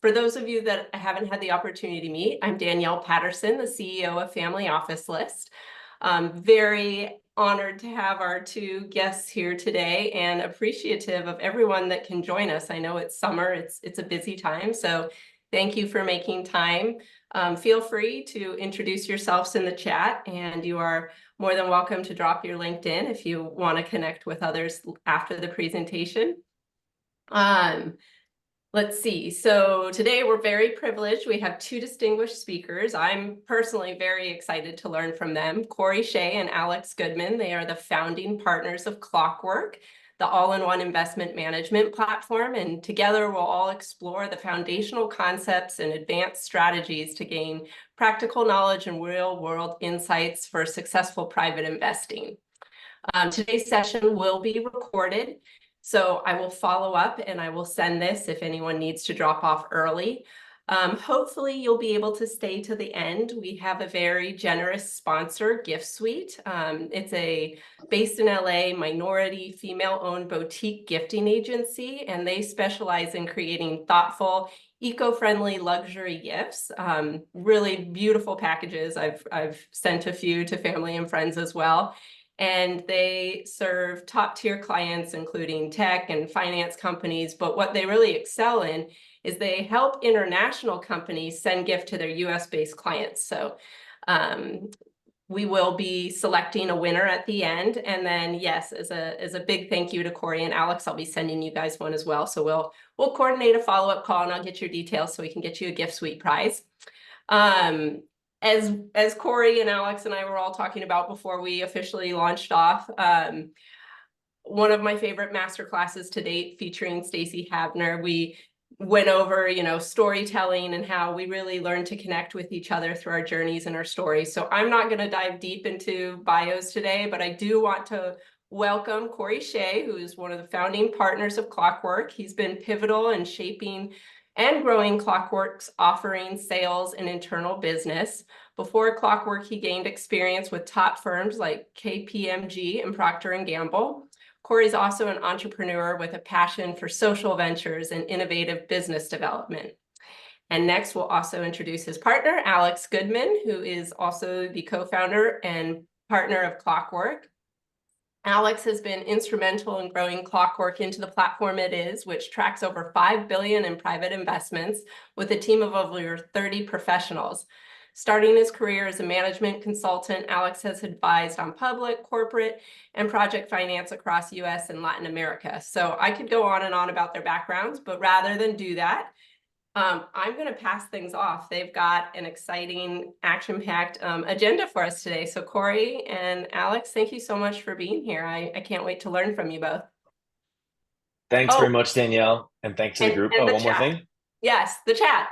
For those of you that I haven't had the opportunity to meet, I'm Danielle Patterson, the CEO of Family Office List. Very honored to have our two guests here today and appreciative of everyone that can join us. I know it's summer, it's a busy time, so thank you for making time. Feel free to introduce yourselves in the chat, and you are more than welcome to drop your LinkedIn if you want to connect with others after the presentation. Let's see. So today we're very privileged. We have two distinguished speakers. I'm personally very excited to learn from them. Cory Shea and Alex Goodman. They are the founding partners of Clockwork, the all-in-one investment management platform. And together we'll all explore the foundational concepts and advanced strategies to gain practical knowledge and real-world insights for successful private investing. Today's session will be recorded. So I will follow up and I will send this if anyone needs to drop off early. Hopefully you'll be able to stay to the end. We have a very generous sponsor, Gift Suite. It's based in LA, minority female-owned boutique gifting agency, and they specialize in creating thoughtful, eco-friendly luxury gifts. Really beautiful packages. I've sent a few to family and friends as well. And they serve top-tier clients, including tech and finance companies. But what they really excel in is they help international companies send gift to their US-based clients. So we will be selecting a winner at the end. And then, yes, as a big thank you to Cory and Alex, I'll be sending you guys one as well. So we'll coordinate a follow-up call, and I'll get your details so we can get you a Gift Suite prize. As Cory and Alex and I were all talking about before we officially launched off, one of my favorite masterclasses to date featuring Stacey Habner, we went over, storytelling and how we really learn to connect with each other through our journeys and our stories. So I'm not going to dive deep into bios today, but I do want to welcome Cory Shea, who is one of the founding partners of Clockwork. He's been pivotal in shaping and growing Clockwork's offering, sales, and internal business. Before Clockwork, he gained experience with top firms like KPMG and Procter & Gamble. Cory's also an entrepreneur with a passion for social ventures and innovative business development. And next, we'll also introduce his partner, Alex Goodman, who is also the co-founder and partner of Clockwork. Alex has been instrumental in growing Clockwork into the platform it is, which tracks over $5 billion in private investments with a team of over 30 professionals. Starting his career as a management consultant, Alex has advised on public, corporate, and project finance across US and Latin America. So I could go on and on about their backgrounds, but rather than do that, I'm going to pass things off. They've got an exciting, action-packed agenda for us today. So Cory and Alex, thank you so much for being here. I can't wait to learn from you both. Thanks very much, Danielle. And thanks to the group. And one more thing. Yes, the chat.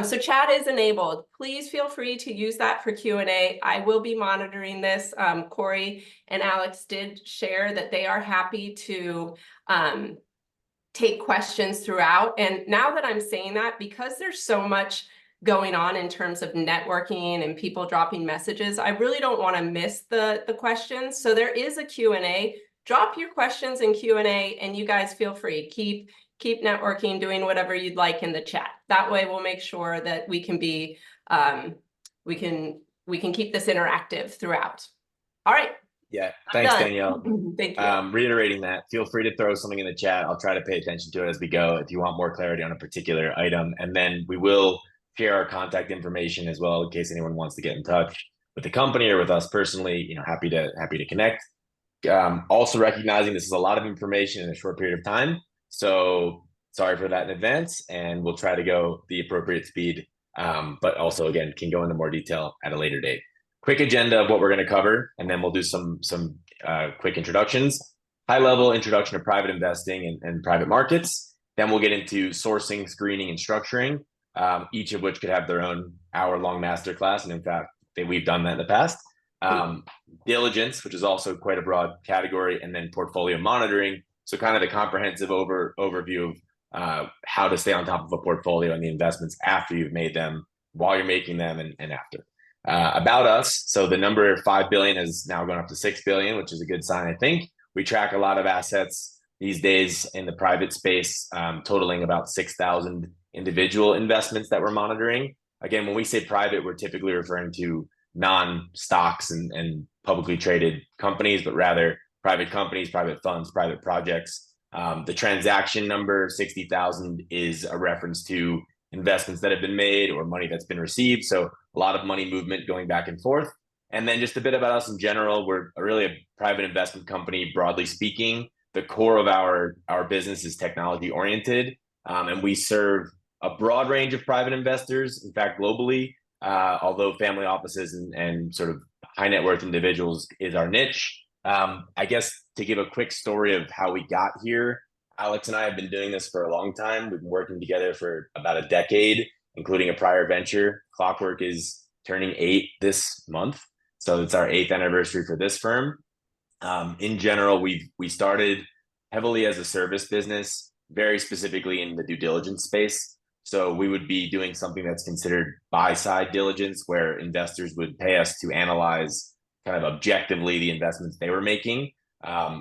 So chat is enabled. Please feel free to use that for Q&A. I will be monitoring this. Cory and Alex did share that they are happy to take questions throughout. And now that I'm saying that, because there's so much going on in terms of networking and people dropping messages, I really don't want to miss the questions. So there is a Q&A. Drop your questions in Q&A, and you guys feel free. Keep networking, doing whatever you'd like in the chat. That way we'll make sure that we can be, we can keep this interactive throughout. All right. Yeah, thanks, Danielle. Thank you. Reiterating that, feel free to throw something in the chat. I'll try to pay attention to it as we go if you want more clarity on a particular item. And then we will share our contact information as well in case anyone wants to get in touch with the company or with us personally. Happy to connect. Also recognizing this is a lot of information in a short period of time. So sorry for that in advance, and we'll try to go the appropriate speed. But also, again, can go into more detail at a later date. Quick agenda of what we're going to cover, and then we'll do some quick introductions. High-level introduction to private investing and private markets. Then we'll get into sourcing, screening, and structuring, each of which could have their own hour-long masterclass. And in fact, we've done that in the past. Diligence, which is also quite a broad category, and then portfolio monitoring. So kind of the comprehensive overview of how to stay on top of a portfolio and the investments after you've made them, while you're making them, and after. About us, so the number 5 billion has now gone up to 6 billion, which is a good sign, I think. We track a lot of assets, these days in the private space, totaling about 6,000 individual investments that we're monitoring. Again, when we say private, we're typically referring to non-stocks and publicly traded companies, but rather private companies, private funds, private projects. The transaction number, 60,000, is a reference to investments that have been made or money that's been received. So a lot of money movement going back and forth. And then just a bit about us in general. We're really a private investment company, broadly speaking. The core of our business is technology oriented, and we serve a broad range of private investors. In fact, globally, although family offices and sort of high net worth individuals is our niche. I guess to give a quick story of how we got here, Alex and I have been doing this for a long time. We've been working together for about a decade, including a prior venture. Clockwork is turning 8 this month, so it's our 8th anniversary for this firm. In general, we started heavily as a service business, very specifically in the due diligence space. So we would be doing something that's considered buy-side diligence, where investors would pay us to analyze kind of objectively the investments they were making.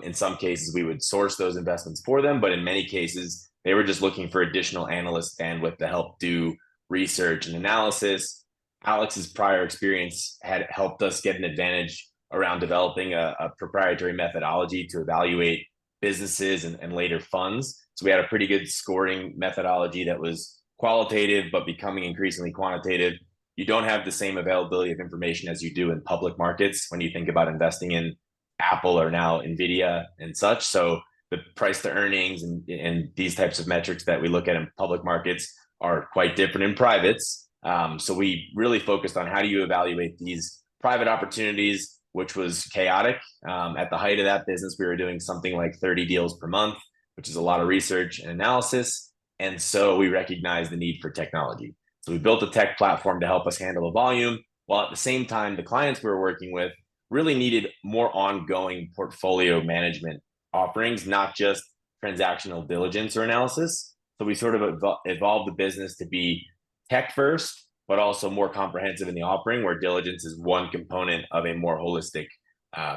In some cases, we would source those investments for them, but in many cases, they were just looking for additional analyst bandwidth to help do research and analysis. Alex's prior experience had helped us get an advantage around developing a proprietary methodology to evaluate businesses and later funds. So we had a pretty good scoring methodology that was qualitative, but becoming increasingly quantitative. You don't have the same availability of information as you do in public markets when you think about investing in Apple or now Nvidia and such. So the price to earnings and these types of metrics that we look at in public markets are quite different in privates. So we really focused on how do you evaluate these private opportunities, which was chaotic. At the height of that business, we were doing something like 30 deals per month, which is a lot of research and analysis. And so we recognized the need for technology. So we built a tech platform to help us handle the volume, while at the same time, the clients we were working with really needed more ongoing portfolio management offerings, not just transactional diligence or analysis. So we sort of evolved the business to be tech first, but also more comprehensive in the offering, where diligence is one component of a more holistic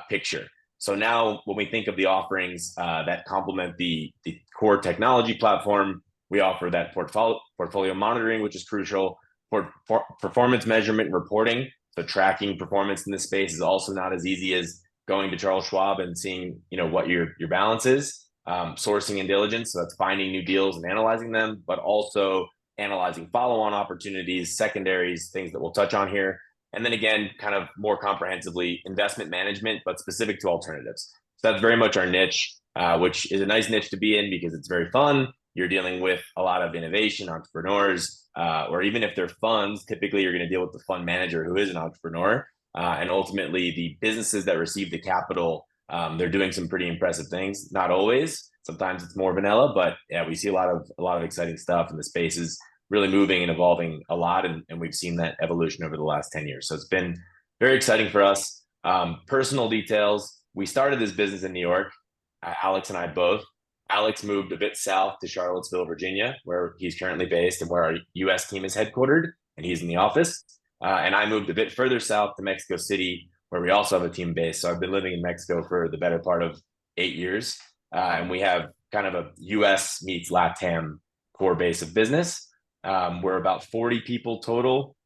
picture. So now when we think of the offerings that complement the core technology platform, we offer that portfolio monitoring, which is crucial, for performance measurement and reporting. So tracking performance in this space is also not as easy as going to Charles Schwab and seeing, what your balance is. Sourcing and diligence, so that's finding new deals and analyzing them, but also analyzing follow-on opportunities, secondaries, things that we'll touch on here. And then again, kind of more comprehensively, investment management, but specific to alternatives. So that's very much our niche, which is a nice niche to be in because it's very fun. You're dealing with a lot of innovation, entrepreneurs, or even if they're funds, typically you're going to deal with the fund manager who is an entrepreneur. And ultimately, the businesses that receive the capital, they're doing some pretty impressive things. Not always. Sometimes it's more vanilla, but yeah, we see a lot of exciting stuff, and the space is really moving and evolving a lot, and we've seen that evolution over the last 10 years. So it's been very exciting for us. Personal details: we started this business in New York, Alex and I both. Alex moved a bit south to Charlottesville, Virginia, where he's currently based and where our US team is headquartered, and he's in the office. And I moved a bit further south to Mexico City, where we also have a team base. So I've been living in Mexico for the better part of 8 years. And we have kind of a US meets LATAM core base of business. We're about 40 people total,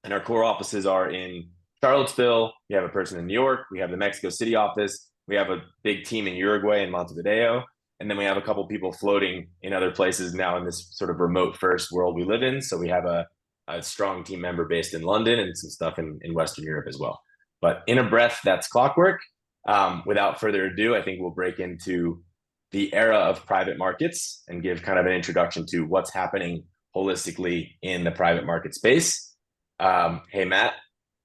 and our core offices are in Charlottesville. We have a person in New York. We have the Mexico City office. We have a big team in Uruguay and Montevideo. And then we have a couple people floating in other places now in this sort of remote first world we live in. So we have a strong team member based in London and some stuff in Western Europe as well. But in a breath, that's Clockwork. Without further ado, I think we'll break into the era of private markets and give kind of an introduction to what's happening holistically in the private market space. Hey, Matt,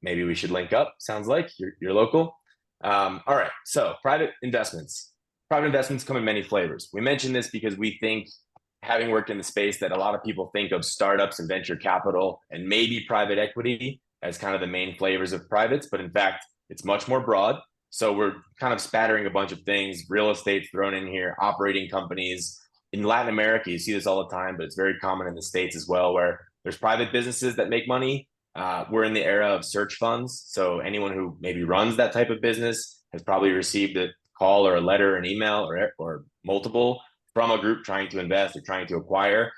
maybe we should link up. Sounds like you're local. All right, so private investments. Private investments come in many flavors. We mentioned this because we think, having worked in the space, that a lot of people think of startups and venture capital and maybe private equity as kind of the main flavors of privates, but in fact, it's much more broad. So we're kind of spattering a bunch of things. Real estate thrown in here, operating companies. In Latin America, you see this all the time, but it's very common in the States as well, where there's private businesses that make money. We're in the era of search funds. So anyone who maybe runs that type of business has probably received call or a letter, an email, or multiple from a group trying to invest or trying to acquire.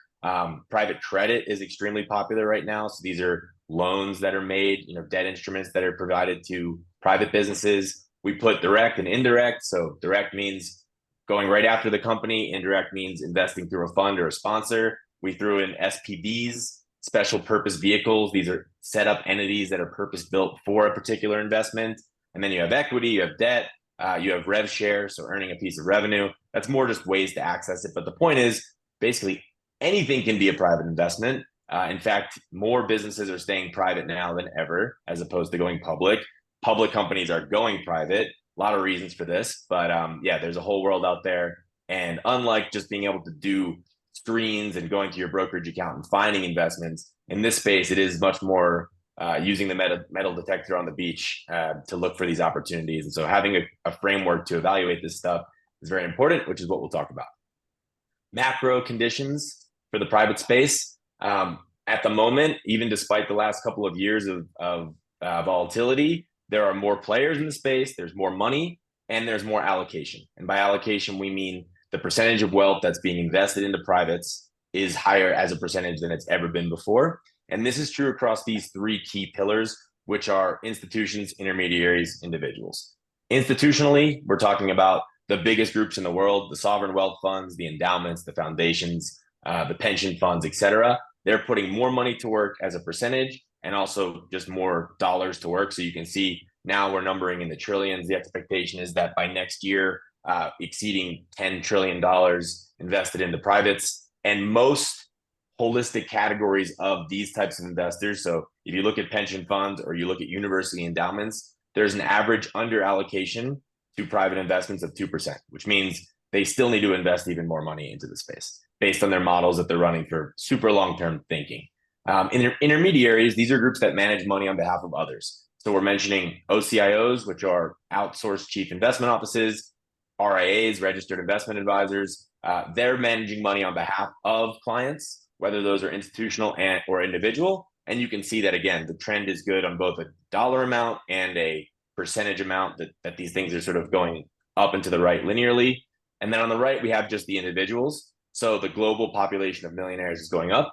Private credit is extremely popular right now. So these are loans that are made, debt instruments that are provided to private businesses. We put direct and indirect. So direct means going right after the company. Indirect means investing through a fund or a sponsor. We threw in SPVs, special purpose vehicles. These are set up entities that are purpose built for a particular investment. And then you have equity, you have debt, you have rev share, so earning a piece of revenue. That's more just ways to access it. But the point is, basically, anything can be a private investment. In fact, more businesses are staying private now than ever, as opposed to going public. Public companies are going private. A lot of reasons for this, but yeah, there's a whole world out there. And unlike just being able to do screens and going to your brokerage account and finding investments, in this space, it is much more using the metal detector on the beach to look for these opportunities. And so having a framework to evaluate this stuff is very important, which is what we'll talk about. Macro conditions for the private space. At the moment, even despite the last couple of years of volatility, there are more players in the space, there's more money, and there's more allocation. And by allocation, we mean the percentage of wealth that's being invested into privates is higher as a percentage than it's ever been before. And this is true across these three key pillars, which are institutions, intermediaries, individuals. Institutionally, we're talking about the biggest groups in the world, the sovereign wealth funds, the endowments, the foundations, the pension funds, et cetera. They're putting more money to work as a percentage and also just more dollars to work. So you can see now we're numbering in the trillions. The expectation is that by next year, exceeding $10 trillion invested into privates. And most holistic categories of these types of investors. So if you look at pension funds or you look at university endowments, there's an average under allocation to private investments of 2%, which means they still need to invest even more money into the space based on their models that they're running for super long-term thinking. Intermediaries, these are groups that manage money on behalf of others. So we're mentioning OCIOs, which are outsourced chief investment offices, RIAs, registered investment advisors. They're managing money on behalf of clients, whether those are institutional or individual. And you can see that, again, the trend is good on both a dollar amount and a percentage amount that these things are sort of going up and to the right linearly. And then on the right, we have just the individuals. So the global population of millionaires is going up.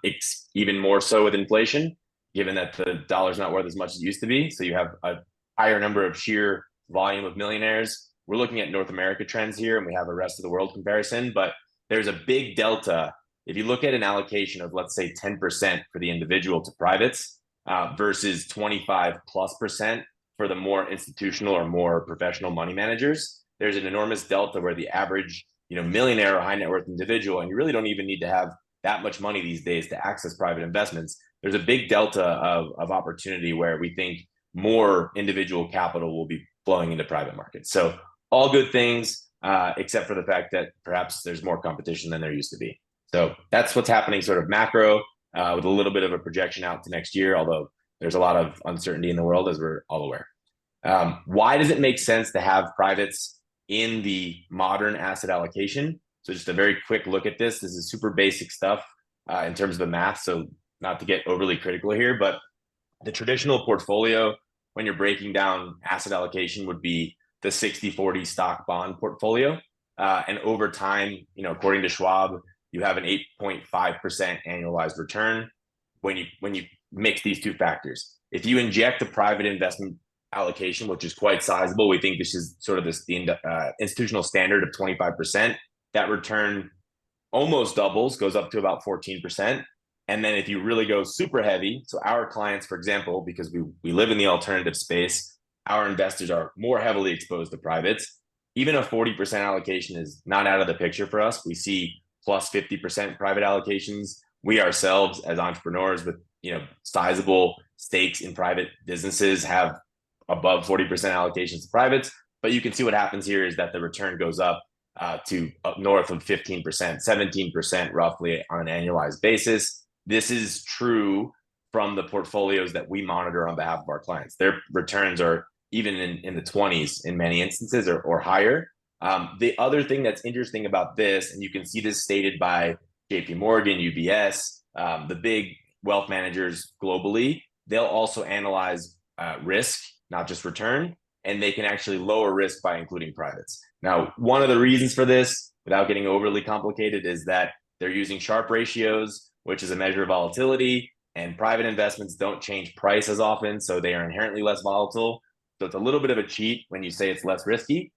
It's even more so with inflation, given that the dollar's not worth as much as it used to be. So you have a higher number of sheer volume of millionaires. We're looking at North America trends here, and we have a rest of the world comparison, but there's a big delta. If you look at an allocation of, let's say, 10% for the individual to privates versus 25+% for the more institutional or more professional money managers, there's an enormous delta where the average, millionaire or high net worth individual, and you really don't even need to have that much money these days to access private investments. There's a big delta of opportunity where we think more individual capital will be flowing into private markets. So all good things, except for the fact that perhaps there's more competition than there used to be. So that's what's happening sort of macro with a little bit of a projection out to next year, although there's a lot of uncertainty in the world, as we're all aware. Why does it make sense to have privates in the modern asset allocation? So just a very quick look at this. This is super basic stuff in terms of the math. So not to get overly critical here, but the traditional portfolio, when you're breaking down asset allocation, would be the 60-40 stock bond portfolio. And over time, according to Schwab, you have an 8.5% annualized return when you mix these two factors. If you inject a private investment allocation, which is quite sizable, we think this is sort of the institutional standard of 25%, that return almost doubles, goes up to about 14%. And then if you really go super heavy, so our clients, for example, because we live in the alternative space, our investors are more heavily exposed to privates. Even a 40% allocation is not out of the picture for us. We see plus 50% private allocations. We ourselves, as entrepreneurs with sizable stakes in private businesses, have above 40% allocations to privates. But you can see what happens here is that the return goes up to north of 15%, 17% roughly on an annualized basis. This is true from the portfolios that we monitor on behalf of our clients. Their returns are even in the 20s in many instances or higher. The other thing that's interesting about this, and you can see this stated by JP Morgan, UBS, the big wealth managers globally, they'll also analyze risk, not just return. and they can actually lower risk by including privates. Now, one of the reasons for this, without getting overly complicated, is that they're using Sharpe ratios, which is a measure of volatility, and private investments don't change price as often, so they are inherently less volatile. So it's a little bit of a cheat when you say it's less risky.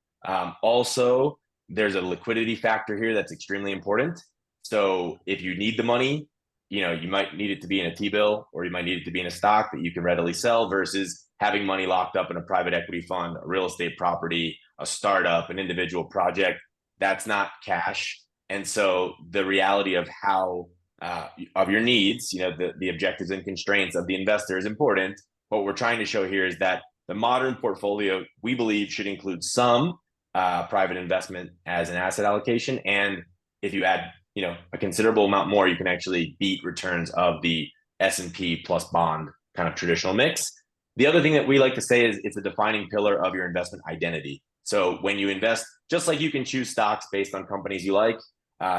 Also, there's a liquidity factor here that's extremely important. So if you need the money, you might need it to be in a T-bill, or you might need it to be in a stock that you can readily sell, versus having money locked up in a private equity fund, a real estate property, a startup, an individual project. That's not cash. And so the reality of how of your needs, the objectives and constraints of the investor is important. What we're trying to show here is that the modern portfolio, we believe, should include some private investment as an asset allocation. And if you add, a considerable amount more, you can actually beat returns of the S&P plus bond kind of traditional mix. The other thing that we like to say is it's a defining pillar of your investment identity. So when you invest, just like you can choose stocks based on companies you like.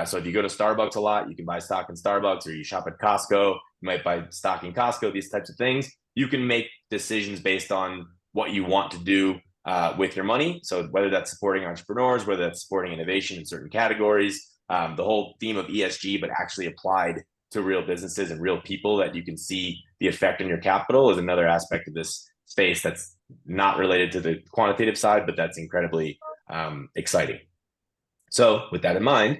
So if you go to Starbucks a lot, you can buy stock in Starbucks, or you shop at Costco, you might buy stock in Costco, these types of things. You can make decisions based on what you want to do with your money. So whether that's supporting entrepreneurs, whether that's supporting innovation in certain categories, the whole theme of ESG, but actually applied to real businesses and real people that you can see the effect on your capital, is another aspect of this space that's not related to the quantitative side, but that's incredibly exciting. So with that in mind,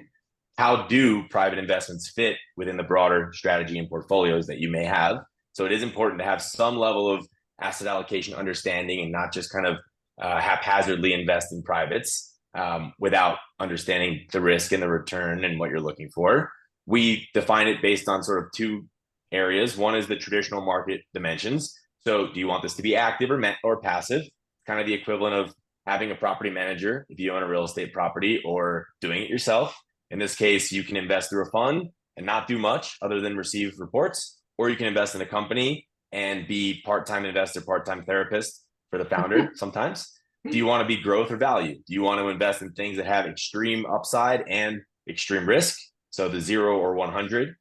how do private investments fit within the broader strategy and portfolios that you may have? So it is important to have some level of asset allocation understanding, and not just kind of haphazardly invest in privates without understanding the risk and the return and what you're looking for. We define it based on sort of two areas. One is the traditional market dimensions. So do you want this to be active or passive? Kind of the equivalent of having a property manager if you own a real estate property, or doing it yourself. In this case, you can invest through a fund and not do much other than receive reports, or you can invest in a company and be part-time investor, part-time therapist for the founder sometimes. Do you want to be growth or value? Do you want to invest in things that have extreme upside and extreme risk? So the 0 or 100,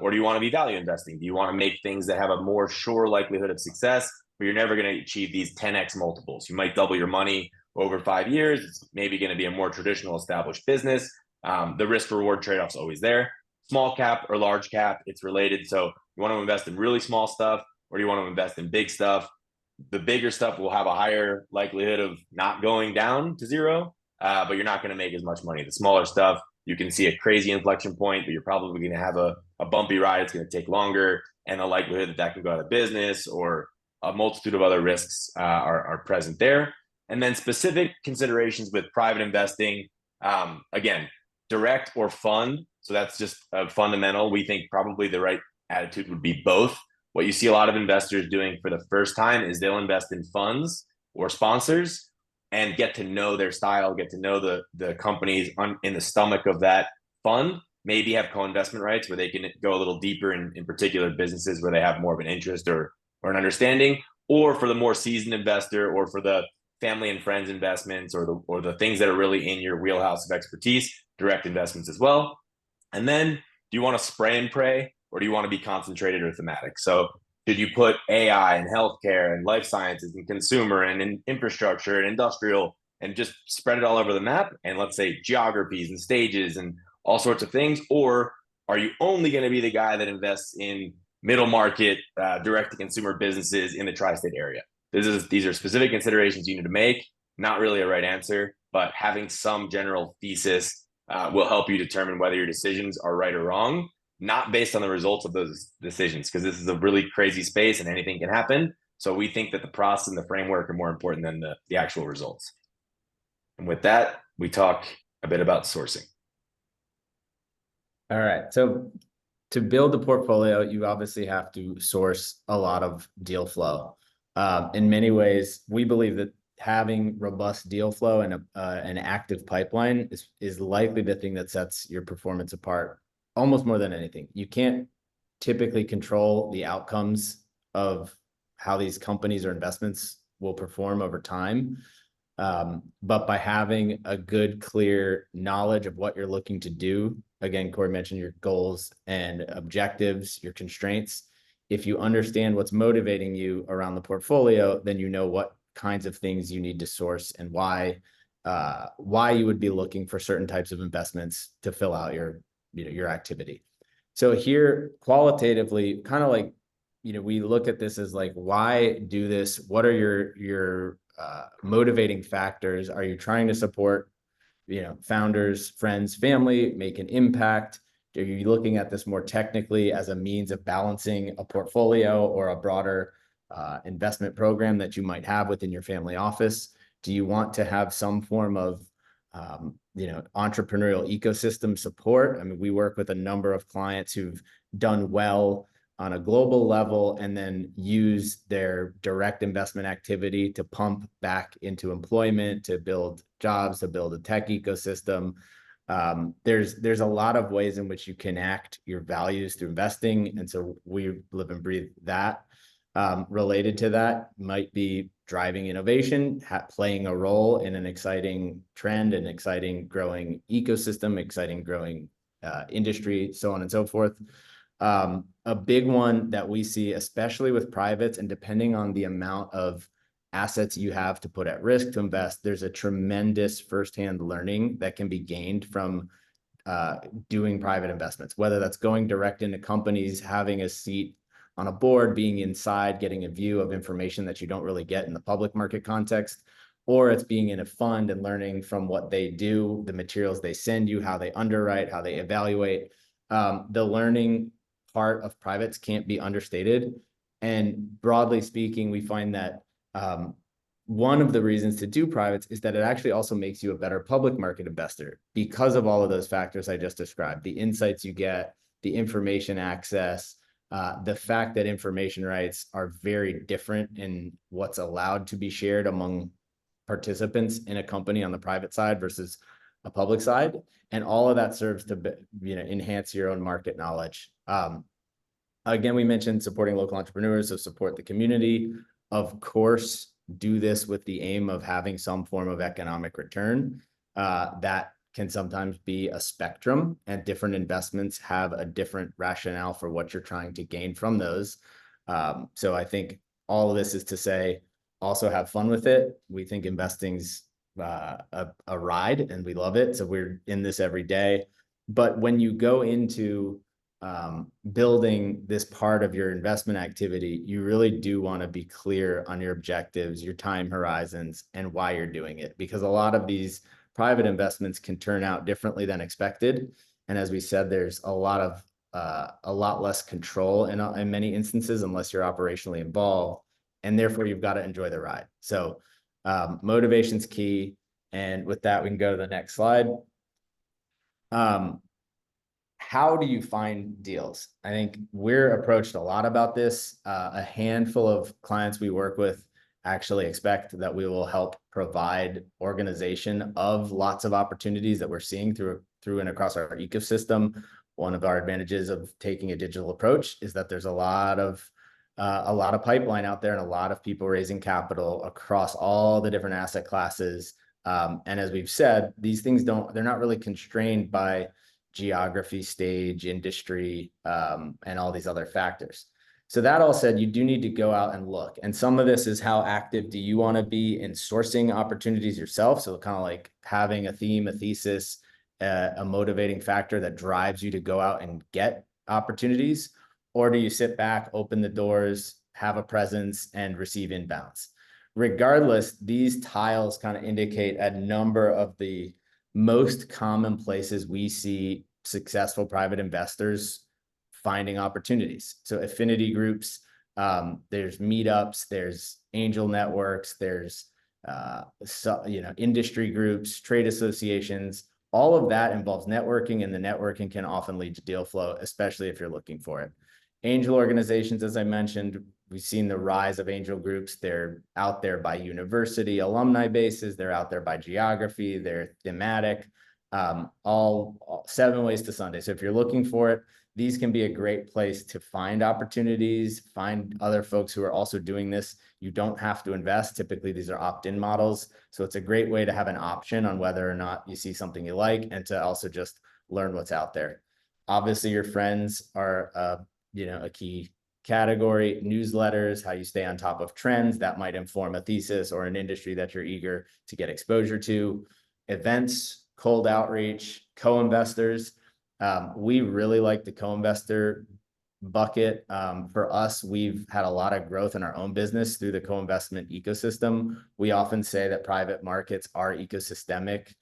or do you want to be value investing? Do you want to make things that have a more sure likelihood of success, but you're never going to achieve these 10x multiples? You might double your money over 5 years. It's maybe going to be a more traditional established business. The risk reward trade-off's always there. Small cap or large cap, it's related. So you want to invest in really small stuff, or do you want to invest in big stuff? The bigger stuff will have a higher likelihood of not going down to 0, but you're not going to make as much money. The smaller stuff, you can see a crazy inflection point, but you're probably going to have a bumpy ride. It's going to take longer, and the likelihood that can go out of business, or a multitude of other risks are present there. And then specific considerations with private investing, again, direct or fund. So that's just a fundamental. We think probably the right attitude would be both. What you see a lot of investors doing for the first time is they'll invest in funds or sponsors and get to know their style, get to know the companies in the stomach of that fund, maybe have co-investment rights where they can go a little deeper in particular businesses where they have more of an interest or an understanding, or for the more seasoned investor, or for the family and friends investments, or the things that are really in your wheelhouse of expertise, direct investments as well. And then, do you want to spray and pray, or do you want to be concentrated or thematic? So should you put AI and healthcare and life sciences and consumer and in infrastructure and industrial, and just spread it all over the map, and let's say geographies and stages and all sorts of things? Or are you only going to be the guy that invests in middle market, direct-to-consumer businesses in the tri-state area? These are specific considerations you need to make. Not really a right answer, but having some general thesis will help you determine whether your decisions are right or wrong, not based on the results of those decisions, because this is a really crazy space and anything can happen. So we think that the process and the framework are more important than the actual results. And with that, we talk a bit about sourcing. All right. So to build the portfolio, you obviously have to source a lot of deal flow. In many ways, we believe that having robust deal flow and an active pipeline is likely the thing that sets your performance apart almost more than anything. You can't typically control the outcomes of how these companies or investments will perform over time. But by having a good, clear knowledge of what you're looking to do, again, Cory mentioned your goals and objectives, your constraints. If you understand what's motivating you around the portfolio, then you know what kinds of things you need to source and why you would be looking for certain types of investments to fill out your, your activity. So here, qualitatively, kind of like, we look at this as like, why do this? What are your motivating factors? Are you trying to support, founders, friends, family, make an impact? Are you looking at this more technically as a means of balancing a portfolio or a broader investment program that you might have within your family office? Do you want to have some form of, entrepreneurial ecosystem support? I mean, we work with a number of clients who've done well on a global level and then use their direct investment activity to pump back into employment, to build jobs, to build a tech ecosystem. There's a lot of ways in which you can act your values through investing. And so we live and breathe that. Related to that might be driving innovation, playing a role in an exciting trend, an exciting growing ecosystem, exciting growing industry, so on and so forth. A big one that we see, especially with privates, and depending on the amount of assets you have to put at risk to invest, there's a tremendous firsthand learning that can be gained from doing private investments, whether that's going direct into companies, having a seat on a board, being inside, getting a view of information that you don't really get in the public market context, or it's being in a fund and learning from what they do, the materials they send you, how they underwrite, how they evaluate. The learning part of privates can't be understated. And broadly speaking, we find that one of the reasons to do privates is that it actually also makes you a better public market investor because of all of those factors I just described, the insights you get, the information access, the fact that information rights are very different in what's allowed to be shared among participants in a company on the private side versus a public side. And all of that serves to, enhance your own market knowledge. Again, we mentioned supporting local entrepreneurs, so support the community. Of course, do this with the aim of having some form of economic return. That can sometimes be a spectrum, and different investments have a different rationale for what you're trying to gain from those. So I think all of this is to say, also have fun with it. We think investing's a ride and we love it. So we're in this every day. But when you go into building this part of your investment activity, you really do want to be clear on your objectives, your time horizons, and why you're doing it. Because a lot of these private investments can turn out differently than expected. And as we said, there's a lot less control in many instances unless you're operationally involved. And therefore, you've got to enjoy the ride. So motivation's key. And with that, we can go to the next slide. How do you find deals? I think we're approached a lot about this. A handful of clients we work with actually expect that we will help provide organization of lots of opportunities that we're seeing through and across our ecosystem. One of our advantages of taking a digital approach is that there's a lot of pipeline out there and a lot of people raising capital across all the different asset classes. And as we've said, these things they're not really constrained by geography, stage, industry, and all these other factors. So that all said, you do need to go out and look. And some of this is how active do you want to be in sourcing opportunities yourself? So kind of like having a theme, a thesis, a motivating factor that drives you to go out and get opportunities. Or do you sit back, open the doors, have a presence, and receive inbounds? Regardless, these tiles kind of indicate a number of the most common places we see successful private investors finding opportunities. So affinity groups, there's meetups, there's angel networks, there's industry groups, trade associations. All of that involves networking, and the networking can often lead to deal flow, especially if you're looking for it. Angel organizations, as I mentioned, we've seen the rise of angel groups. They're out there by university alumni bases. They're out there by geography. They're thematic, all 7 ways to Sunday. So if you're looking for it, these can be a great place to find opportunities, find other folks who are also doing this. You don't have to invest. Typically, these are opt-in models. So it's a great way to have an option on whether or not you see something you like, and to also just learn what's out there. Obviously, your friends are a key category, newsletters, how you stay on top of trends that might inform a thesis or an industry that you're eager to get exposure to, events, cold outreach, co-investors. We really like the co-investor bucket. For us, we've had a lot of growth in our own business through the co-investment ecosystem. We often say that private markets are ecosystemic.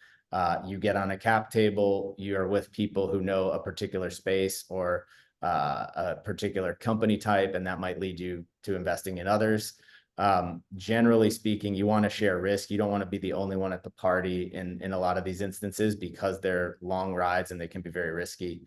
You get on a cap table, you are with people who know a particular space or a particular company type, and that might lead you to investing in others. Generally speaking, you want to share risk. You don't want to be the only one at the party in a lot of these instances because they're long rides and they can be very risky.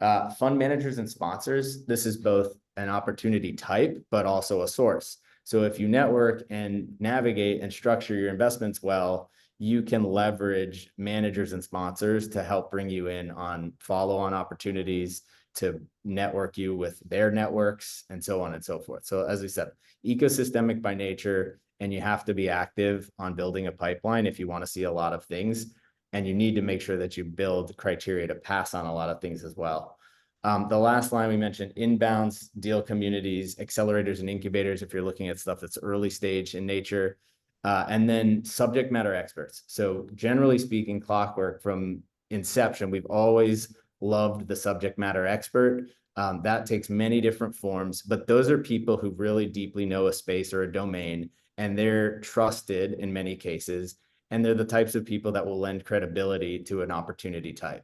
Fund managers and sponsors, this is both an opportunity type, but also a source. So if you network and navigate and structure your investments well, you can leverage managers and sponsors to help bring you in on follow-on opportunities, to network you with their networks, and so on and so forth. So as we said, ecosystemic by nature, and you have to be active on building a pipeline if you want to see a lot of things. And you need to make sure that you build criteria to pass on a lot of things as well. The last line we mentioned, inbounds, deal communities, accelerators and incubators, if you're looking at stuff that's early stage in nature, and then subject matter experts. So generally speaking, Clockwork from inception, we've always loved the subject matter expert. That takes many different forms, but those are people who really deeply know a space or a domain, and they're trusted in many cases. And they're the types of people that will lend credibility to an opportunity type.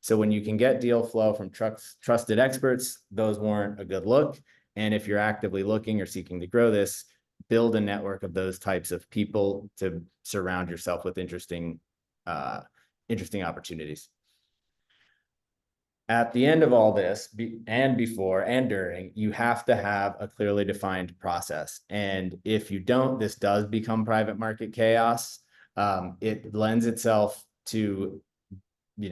So when you can get deal flow from trusted experts, those warrant a good look. And if you're actively looking or seeking to grow this, build a network of those types of people to surround yourself with interesting opportunities. At the end of all this, and before and during, you have to have a clearly defined process. And if you don't, this does become private market chaos. It lends itself to,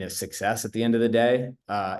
success at the end of the day.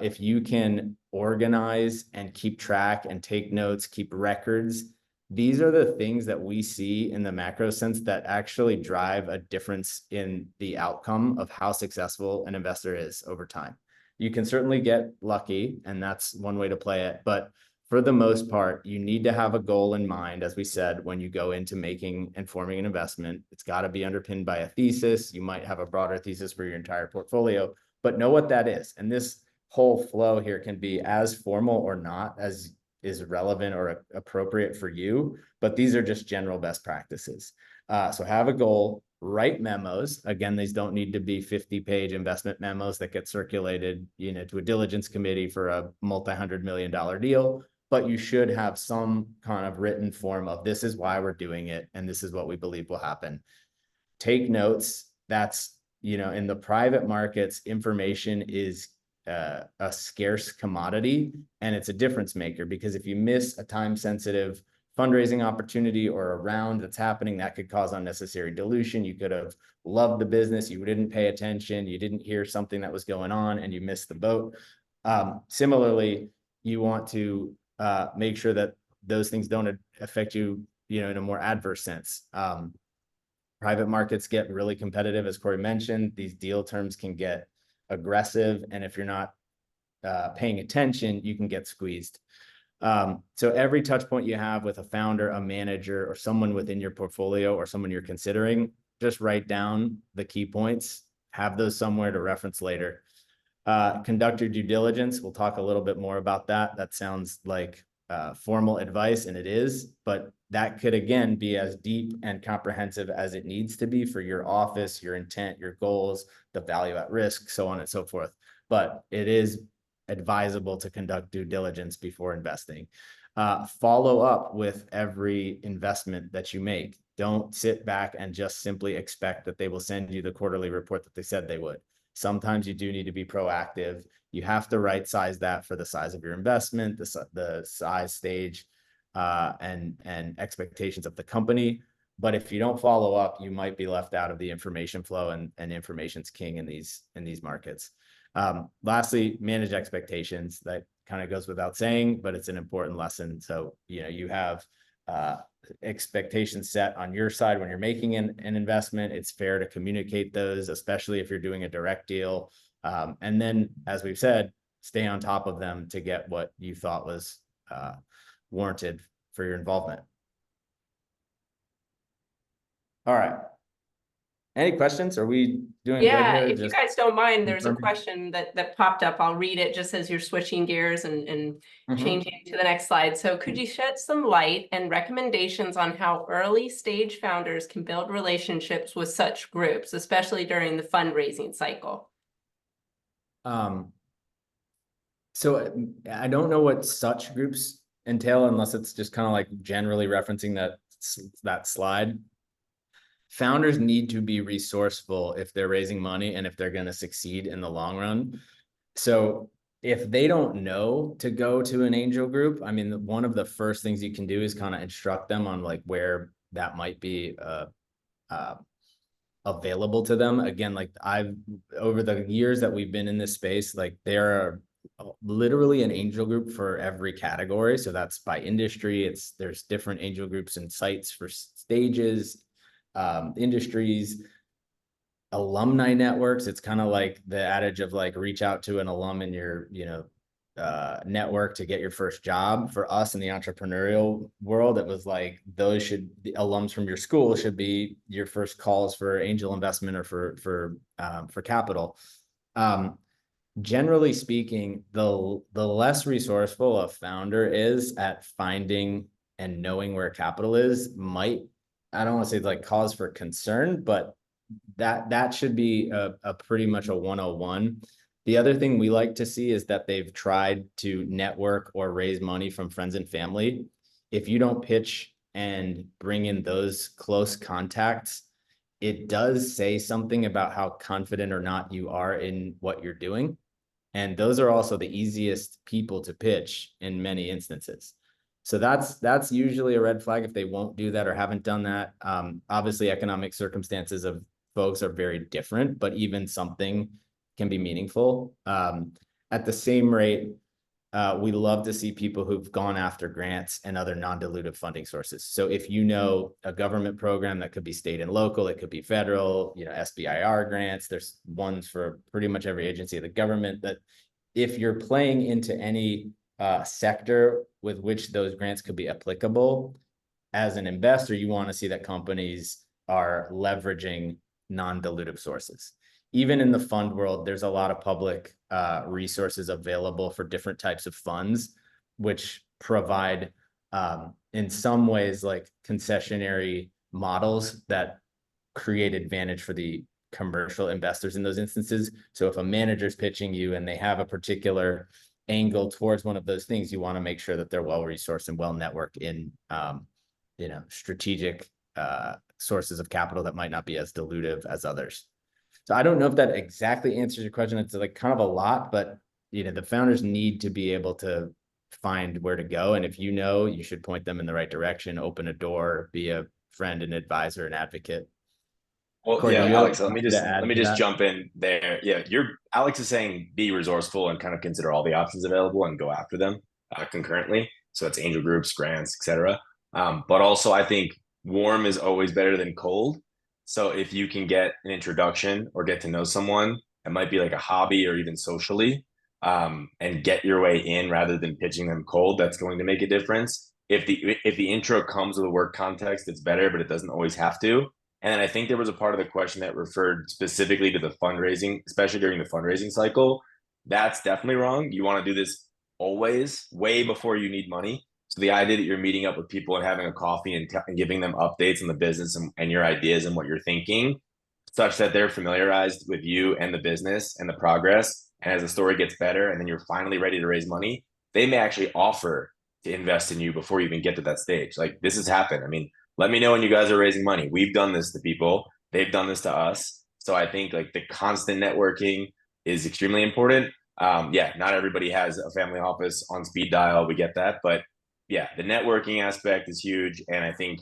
If you can organize and keep track and take notes, keep records, these are the things that we see in the macro sense that actually drive a difference in the outcome of how successful an investor is over time. You can certainly get lucky, and that's one way to play it. But for the most part, you need to have a goal in mind, as we said, when you go into making and forming an investment. It's got to be underpinned by a thesis. You might have a broader thesis for your entire portfolio, but know what that is. And this whole flow here can be as formal or not as is relevant or appropriate for you, but these are just general best practices. So have a goal, write memos. Again, these don't need to be 50-page investment memos that get circulated, to a diligence committee for a multi-$100-million deal, but you should have some kind of written form of this is why we're doing it, and this is what we believe will happen. Take notes. That's, in the private markets, information is a scarce commodity, and it's a difference maker, because if you miss a time-sensitive fundraising opportunity or a round that's happening, that could cause unnecessary dilution. You could have loved the business, you didn't pay attention, you didn't hear something that was going on, and you missed the boat. Similarly, you want to make sure that those things don't affect you, in a more adverse sense. Private markets get really competitive, as Cory mentioned. These deal terms can get aggressive, and if you're not paying attention, you can get squeezed. So every touch point you have with a founder, a manager, or someone within your portfolio or someone you're considering, just write down the key points, have those somewhere to reference later. Conduct your due diligence. We'll talk a little bit more about that. That sounds like formal advice, and it is, but that could, again, be as deep and comprehensive as it needs to be for your office, your intent, your goals, the value at risk, so on and so forth. But it is advisable to conduct due diligence before investing. Follow up with every investment that you make. Don't sit back and just simply expect that they will send you the quarterly report that they said they would. Sometimes you do need to be proactive. You have to right size that for the size of your investment, the size, stage, and expectations of the company. But if you don't follow up, you might be left out of the information flow, and information's king in these markets. Lastly, manage expectations. That kind of goes without saying, but it's an important lesson. So, you have expectations set on your side when you're making an investment. It's fair to communicate those, especially if you're doing a direct deal. And then, as we've said, stay on top of them to get what you thought was warranted for your involvement. All right. Any questions? Are we doing good Yeah, here? if you Just guys don't mind, there's a confirming? question that popped up. I'll read it just as you're switching gears and Mhm. changing to the next slide. So could you shed some light and recommendations on how early stage founders can build relationships with such groups, especially during the fundraising cycle? So I don't know what such groups entail unless it's just kind of like generally referencing that slide. Founders need to be resourceful if they're raising money and if they're going to succeed in the long run. So if they don't know to go to an angel group, I mean, one of the first things you can do is kind of instruct them on like where that might be available to them. Again, like over the years that we've been in this space, like there are literally an angel group for every category. So that's by industry. There's different angel groups and sites for stages, industries, alumni networks. It's kind of like the adage of like reach out to an alum in your, network to get your first job. For us in the entrepreneurial world, it was like the alums from your school should be your first calls for angel investment or for capital. Generally speaking, the less resourceful a founder is at finding and knowing where capital is, I don't want to say like cause for concern, but that should be a pretty much a 101. The other thing we like to see is that they've tried to network or raise money from friends and family. If you don't pitch and bring in those close contacts, it does say something about how confident or not you are in what you're doing. And those are also the easiest people to pitch in many instances. So that's usually a red flag if they won't do that or haven't done that. Obviously, economic circumstances of folks are very different, but even something can be meaningful. At the same rate, we love to see people who've gone after grants and other non-dilutive funding sources. So if you know a government program that could be state and local, it could be federal, SBIR grants, there's ones for pretty much every agency of the government, that if you're playing into any sector with which those grants could be applicable, as an investor, you want to see that companies are leveraging non-dilutive sources. Even in the fund world, there's a lot of public resources available for different types of funds, which provide, in some ways, like concessionary models that create advantage for the commercial investors in those instances. So if a manager's pitching you and they have a particular angle towards one of those things, you want to make sure that they're well-resourced and well-networked in, strategic sources of capital that might not be as dilutive as others. So I don't know if that exactly answers your question. It's like kind of a lot, but the founders need to be able to find where to go. And if you should point them in the right direction, open a door, be a friend, an advisor, an advocate. Well, Cory, yeah, do you Alex, have let me to just add let me to just that? jump in there. Yeah, Alex is saying be resourceful and kind of consider all the options available and go after them concurrently. So that's angel groups, grants, etc. But also, I think warm is always better than cold. So if you can get an introduction or get to know someone, it might be like a hobby or even socially, and get your way in rather than pitching them cold, that's going to make a difference. If the intro comes with a work context, it's better, but it doesn't always have to. And then I think there was a part of the question that referred specifically to the fundraising, especially during the fundraising cycle. That's definitely wrong. You want to do this always, way before you need money. So the idea that you're meeting up with people and having a coffee and giving them updates on the business and your ideas and what you're thinking, such that they're familiarized with you and the business and the progress. And as the story gets better and then you're finally ready to raise money, they may actually offer to invest in you before you even get to that stage. Like this has happened. I mean, let me know when you guys are raising money. We've done this to people. They've done this to us. So I think like the constant networking is extremely important. Yeah, not everybody has a family office on speed dial. We get that. But yeah, the networking aspect is huge. And I think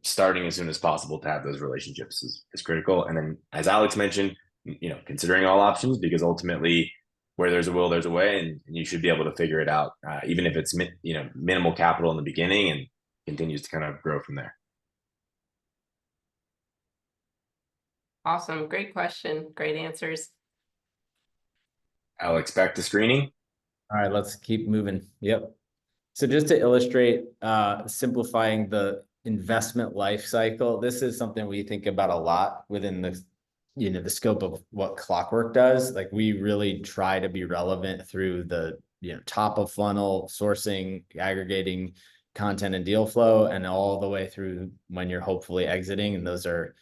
starting as soon as possible to have those relationships is critical. And then as Alex mentioned, considering all options, because ultimately where there's a will, there's a way, and you should be able to figure it out, even if it's, minimal capital in the beginning and continues to kind of grow from there. Awesome. Great question. Great answers. Alex, back to screening. All right, let's keep moving. Yep. So just to illustrate, simplifying the investment life cycle, this is something we think about a lot within the, the scope of what Clockwork does. Like we really try to be relevant through the, top of funnel sourcing, aggregating content and deal flow, and all the way through when you're hopefully exiting. And those are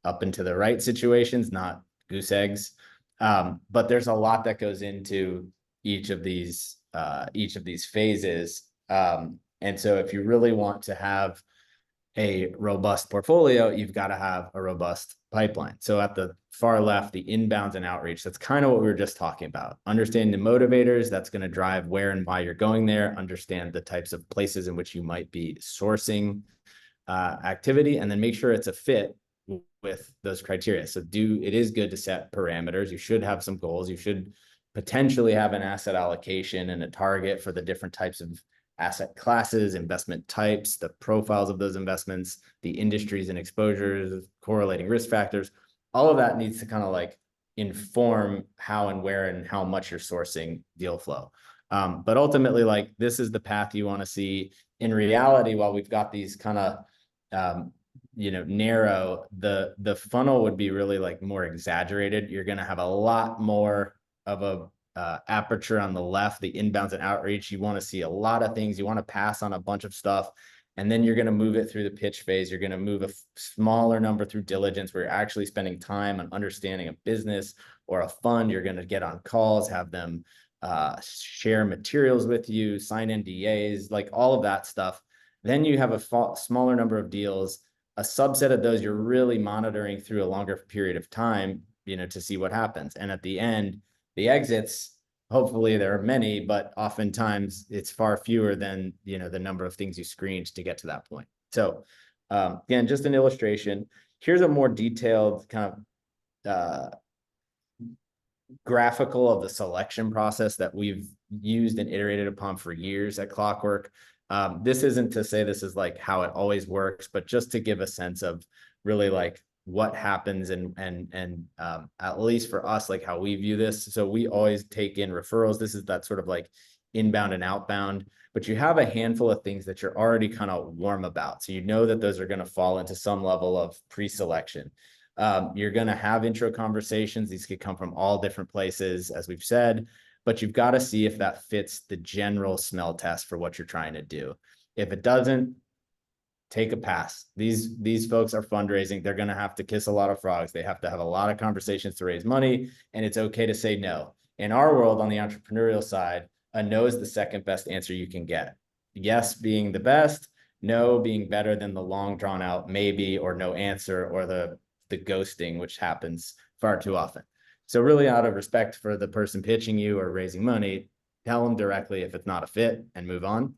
up into the right situations, not goose eggs. But there's a lot that goes into each of these phases. And so if you really want to have a robust portfolio, you've got to have a robust pipeline. So at the far left, the inbounds and outreach, that's kind of what we were just talking about. Understanding the motivators, that's going to drive where and why you're going there. Understand the types of places in which you might be sourcing activity, and then make sure it's a fit with those criteria. So it is good to set parameters. You should have some goals. You should potentially have an asset allocation and a target for the different types of asset classes, investment types, the profiles of those investments, the industries and exposures, correlating risk factors. All of that needs to kind of like inform how and where and how much you're sourcing deal flow. But ultimately, like this is the path you want to see. In reality, while we've got these kind of narrow, the funnel would be really like more exaggerated. You're going to have a lot more of a aperture on the left, the inbounds and outreach. You want to see a lot of things. You want to pass on a bunch of stuff, and then you're going to move it through the pitch phase. You're going to move a smaller number through diligence, where you're actually spending time on understanding a business or a fund. You're going to get on calls, have them share materials with you, sign NDAs, like all of that stuff. Then you have a smaller number of deals. A subset of those you're really monitoring through a longer period of time, to see what happens. And at the end, the exits, hopefully there are many, but oftentimes it's far fewer than, the number of things you screened to get to that point. So again, just an illustration. Here's a more detailed kind of graphical of the selection process that we've used and iterated upon for years at Clockwork. This isn't to say this is like how it always works, but just to give a sense of really like what happens and at least for us, like how we view this. So we always take in referrals. This is that sort of like inbound and outbound, but you have a handful of things that you're already kind of warm about. So that those are going to fall into some level of pre-selection. You're going to have intro conversations. These could come from all different places, as we've said, but you've got to see if that fits the general smell test for what you're trying to do. If it doesn't, take a pass. These folks are fundraising. They're going to have to kiss a lot of frogs. They have to have a lot of conversations to raise money, and it's okay to say no. In our world, on the entrepreneurial side, a no is the second best answer you can get. Yes being the best, no being better than the long drawn out maybe or no answer, or the ghosting, which happens far too often. So really, out of respect for the person pitching you or raising money, tell them directly if it's not a fit and move on.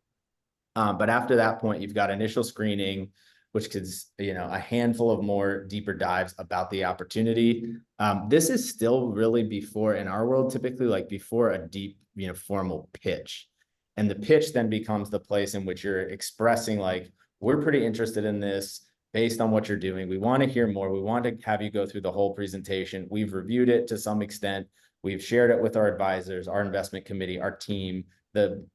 But after that point, you've got initial screening, which is, a handful of more deeper dives about the opportunity. This is still really before, in our world, typically like before a deep, formal pitch. And the pitch then becomes the place in which you're expressing like, we're pretty interested in this based on what you're doing. We want to hear more. We want to have you go through the whole presentation. We've reviewed it to some extent. We've shared it with our advisors, our investment committee, our team, the,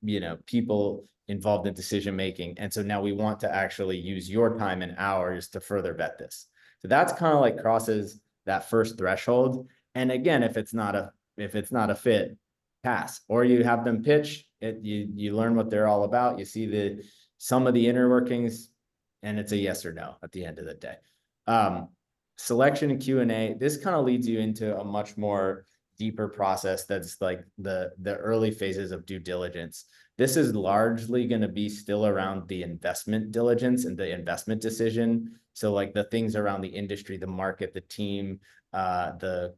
people involved in decision making. And so now we want to actually use your time and hours to further vet this. So that's kind of like crosses that first threshold. And again, if it's not a fit, pass. Or you have them pitch it, you learn what they're all about, you see some of the inner workings, and it's a yes or no at the end of the day. Selection and Q&A, this kind of leads you into a much more deeper process that's like the early phases of due diligence. This is largely going to be still around the investment diligence and the investment decision. So like the things around the industry, the market, the team, the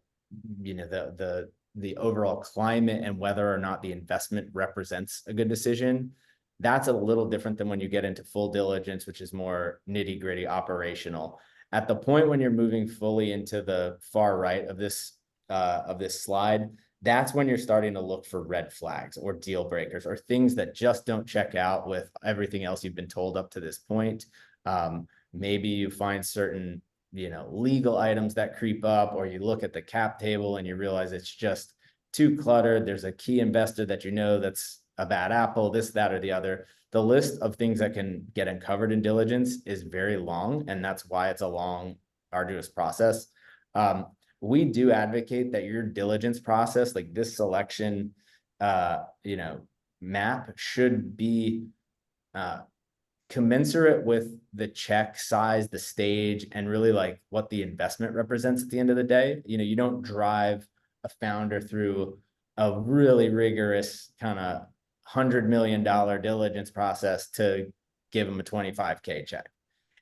overall climate, and whether or not the investment represents a good decision. That's a little different than when you get into full diligence, which is more nitty gritty operational. At the point when you're moving fully into the far right of this slide, that's when you're starting to look for red flags or deal breakers or things that just don't check out with everything else you've been told up to this point. Maybe you find certain, legal items that creep up, or you look at the cap table and you realize it's just too cluttered. There's a key investor that that's a bad apple, this, that, or the other. The list of things that can get uncovered in diligence is very long, and that's why it's a long, arduous process. We do advocate that your diligence process, like this selection, map, should be commensurate with the check size, the stage, and really like what the investment represents at the end of the day. You don't drive a founder through a really rigorous kind of $100 million diligence process to give them a 25K check.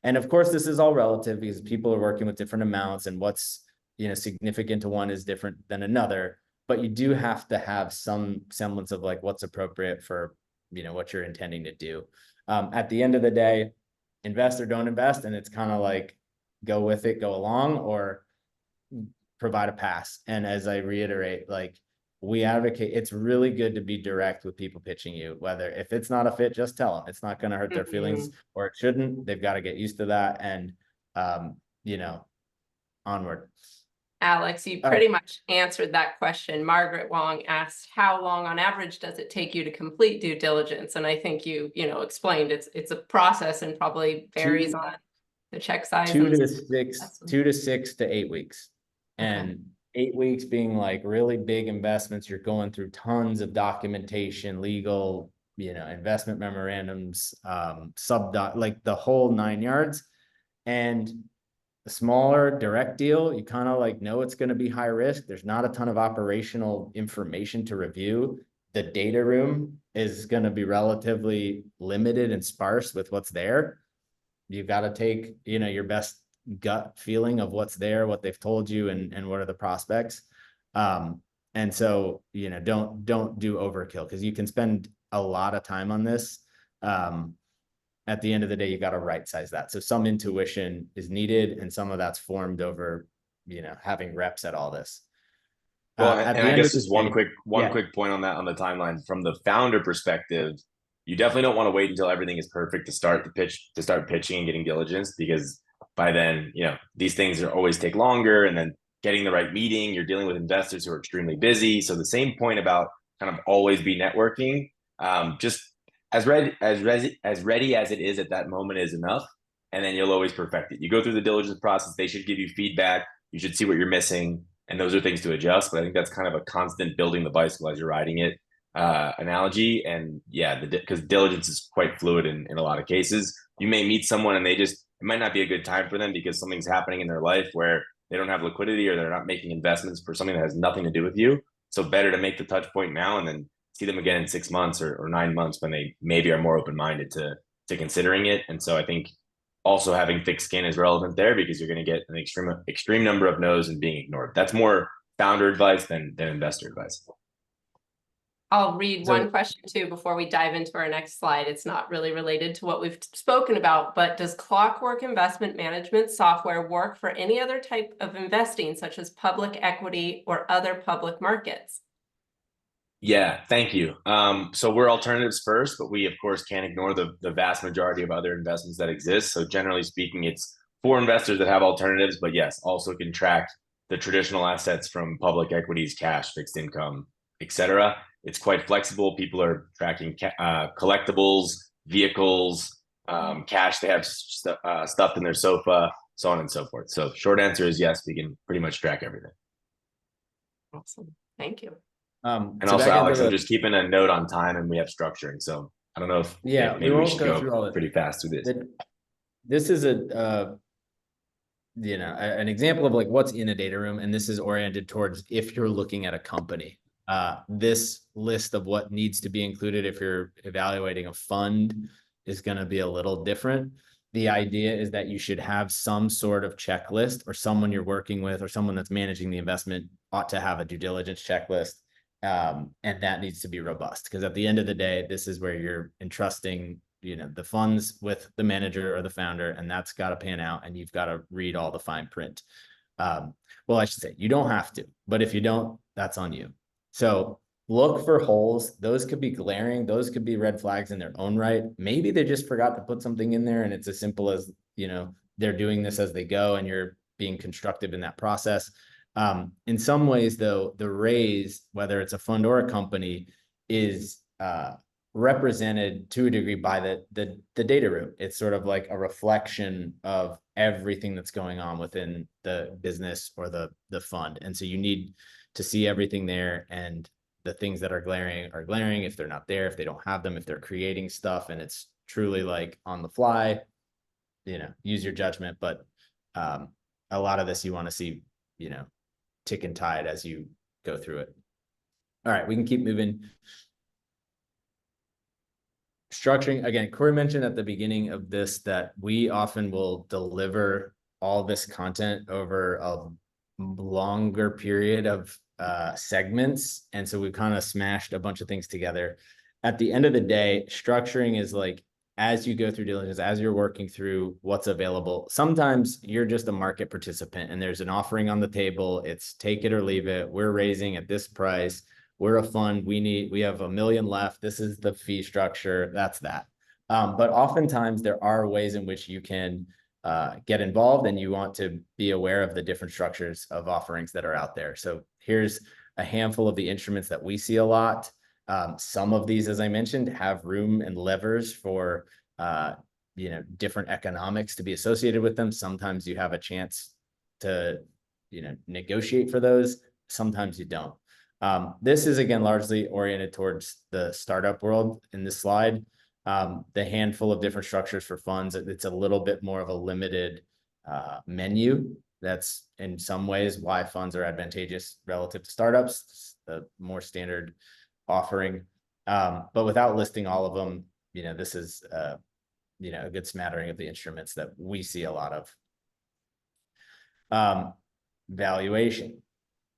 And of course, this is all relative because people are working with different amounts, and what's significant to one is different than another. But you do have to have some semblance of like what's appropriate for what you're intending to do. At the end of the day, invest or don't invest, and it's kind of like go with it, go along, or provide a pass. And as I reiterate, like we advocate, it's really good to be direct with people pitching you, whether if it's not a fit, just tell them. It's not going to hurt their feelings, or it shouldn't. They've got to get used to that. And, onward. Alex, you pretty much answered that question. Margaret Wong asked, how long on average does it take you to complete due diligence? And I think you explained it's a process and probably varies on the check size. 2 to 6 to 8 weeks. And 8 weeks being like really big investments, you're going through tons of documentation, legal, investment memorandums, like the whole 9 yards. And the smaller direct deal, you kind of like know it's going to be high risk. There's not a ton of operational information to review. The data room is going to be relatively limited and sparse with what's there. You've got to take, your best gut feeling of what's there, what they've told you, and what are the prospects. And so, don't do overkill, because you can spend a lot of time on this. At the end of the day, you got to right size that. So some intuition is needed, and some of that's formed over, having reps at all this. Well, and I guess just one quick point on that, on the timeline from the founder perspective, you definitely don't want to wait until everything is perfect to start pitching and getting diligence, because by then, these things always take longer, and then getting the right meeting, you're dealing with investors who are extremely busy. So the same point about kind of always be networking, just as ready as it is at that moment is enough, and then you'll always perfect it. You go through the diligence process, they should give you feedback, you should see what you're missing, and those are things to adjust. But I think that's kind of a constant building the bicycle as you're riding it analogy. And because diligence is quite fluid in a lot of cases. You may meet someone and it might not be a good time for them because something's happening in their life where they don't have liquidity, or they're not making investments for something that has nothing to do with you. So better to make the touch point now and then see them again in 6 months or 9 months when they maybe are more open-minded to considering it. And so I think also having thick skin is relevant there, because you're going to get an extreme number of no's and being ignored. That's more founder advice than investor advice. I'll read one question too before we dive into our next slide. It's not really related to what we've spoken about, but does Clockwork investment management software work for any other type of investing, such as public equity or other public markets? Yeah, thank you. So we're alternatives first, but we of course can't ignore the vast majority of other investments that exist. So generally speaking, it's for investors that have alternatives, but yes, also can track the traditional assets from public equities, cash, fixed income, etc. It's quite flexible. People are tracking collectibles, vehicles, cash they have stuffed in their sofa, so on and so forth. So short answer is yes, we can pretty much track everything. Awesome, thank you. And also, Alex, I'm just keeping a note on time, and we have structuring. So I don't know if maybe we should go through all pretty fast through this. This is an example of like what's in a data room, and this is oriented towards if you're looking at a company. This list of what needs to be included if you're evaluating a fund is going to be a little different. The idea is that you should have some sort of checklist, or someone you're working with or someone that's managing the investment ought to have a due diligence checklist. And that needs to be robust, because at the end of the day, this is where you're entrusting, the funds with the manager or the founder, and that's got to pan out, and you've got to read all the fine print. Well, I should say you don't have to, but if you don't, that's on you. So look for holes. Those could be glaring. Those could be red flags in their own right. Maybe they just forgot to put something in there, and it's as simple as, they're doing this as they go, and you're being constructive in that process. In some ways, though, the raise, whether it's a fund or a company, is represented to a degree by the data room. It's sort of like a reflection of everything that's going on within the business or the fund. And so you need to see everything there, and the things that are glaring. If they're not there, if they don't have them, if they're creating stuff and it's truly like on the fly, use your judgment. But a lot of this you want to see, tick and tide as you go through it. All right, we can keep moving. Structuring, again, Cory mentioned at the beginning of this that we often will deliver all this content over a longer period of segments. And so we've kind of smashed a bunch of things together. At the end of the day, structuring is like, as you go through diligence, as you're working through what's available, sometimes you're just a market participant and there's an offering on the table. It's take it or leave it. We're raising at this price. We're a fund. We have $1 million left. This is the fee structure. That's that. But oftentimes there are ways in which you can get involved, and you want to be aware of the different structures of offerings that are out there. So here's a handful of the instruments that we see a lot. Some of these, as I mentioned, have room and levers for different economics to be associated with them. Sometimes you have a chance to negotiate for those. Sometimes you don't. This is, again, largely oriented towards the startup world in this slide. The handful of different structures for funds, it's a little bit more of a limited menu. That's in some ways why funds are advantageous relative to startups. It's the more standard offering. But without listing all of them, this is a good smattering of the instruments that we see a lot of. Valuation.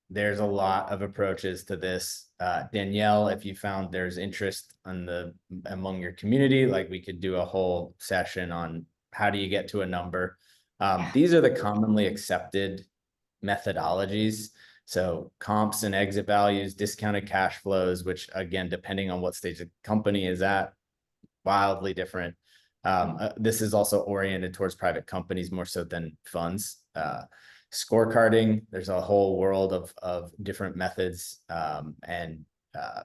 There's a lot of approaches to this. Danielle, if you found there's interest among your community, like we could do a whole session on how do you get to a number. These are the commonly accepted methodologies. So comps and exit values, discounted cash flows, which again, depending on what stage the company is at, wildly different. This is also oriented towards private companies more so than funds. Scorecarding, there's a whole world of different methods and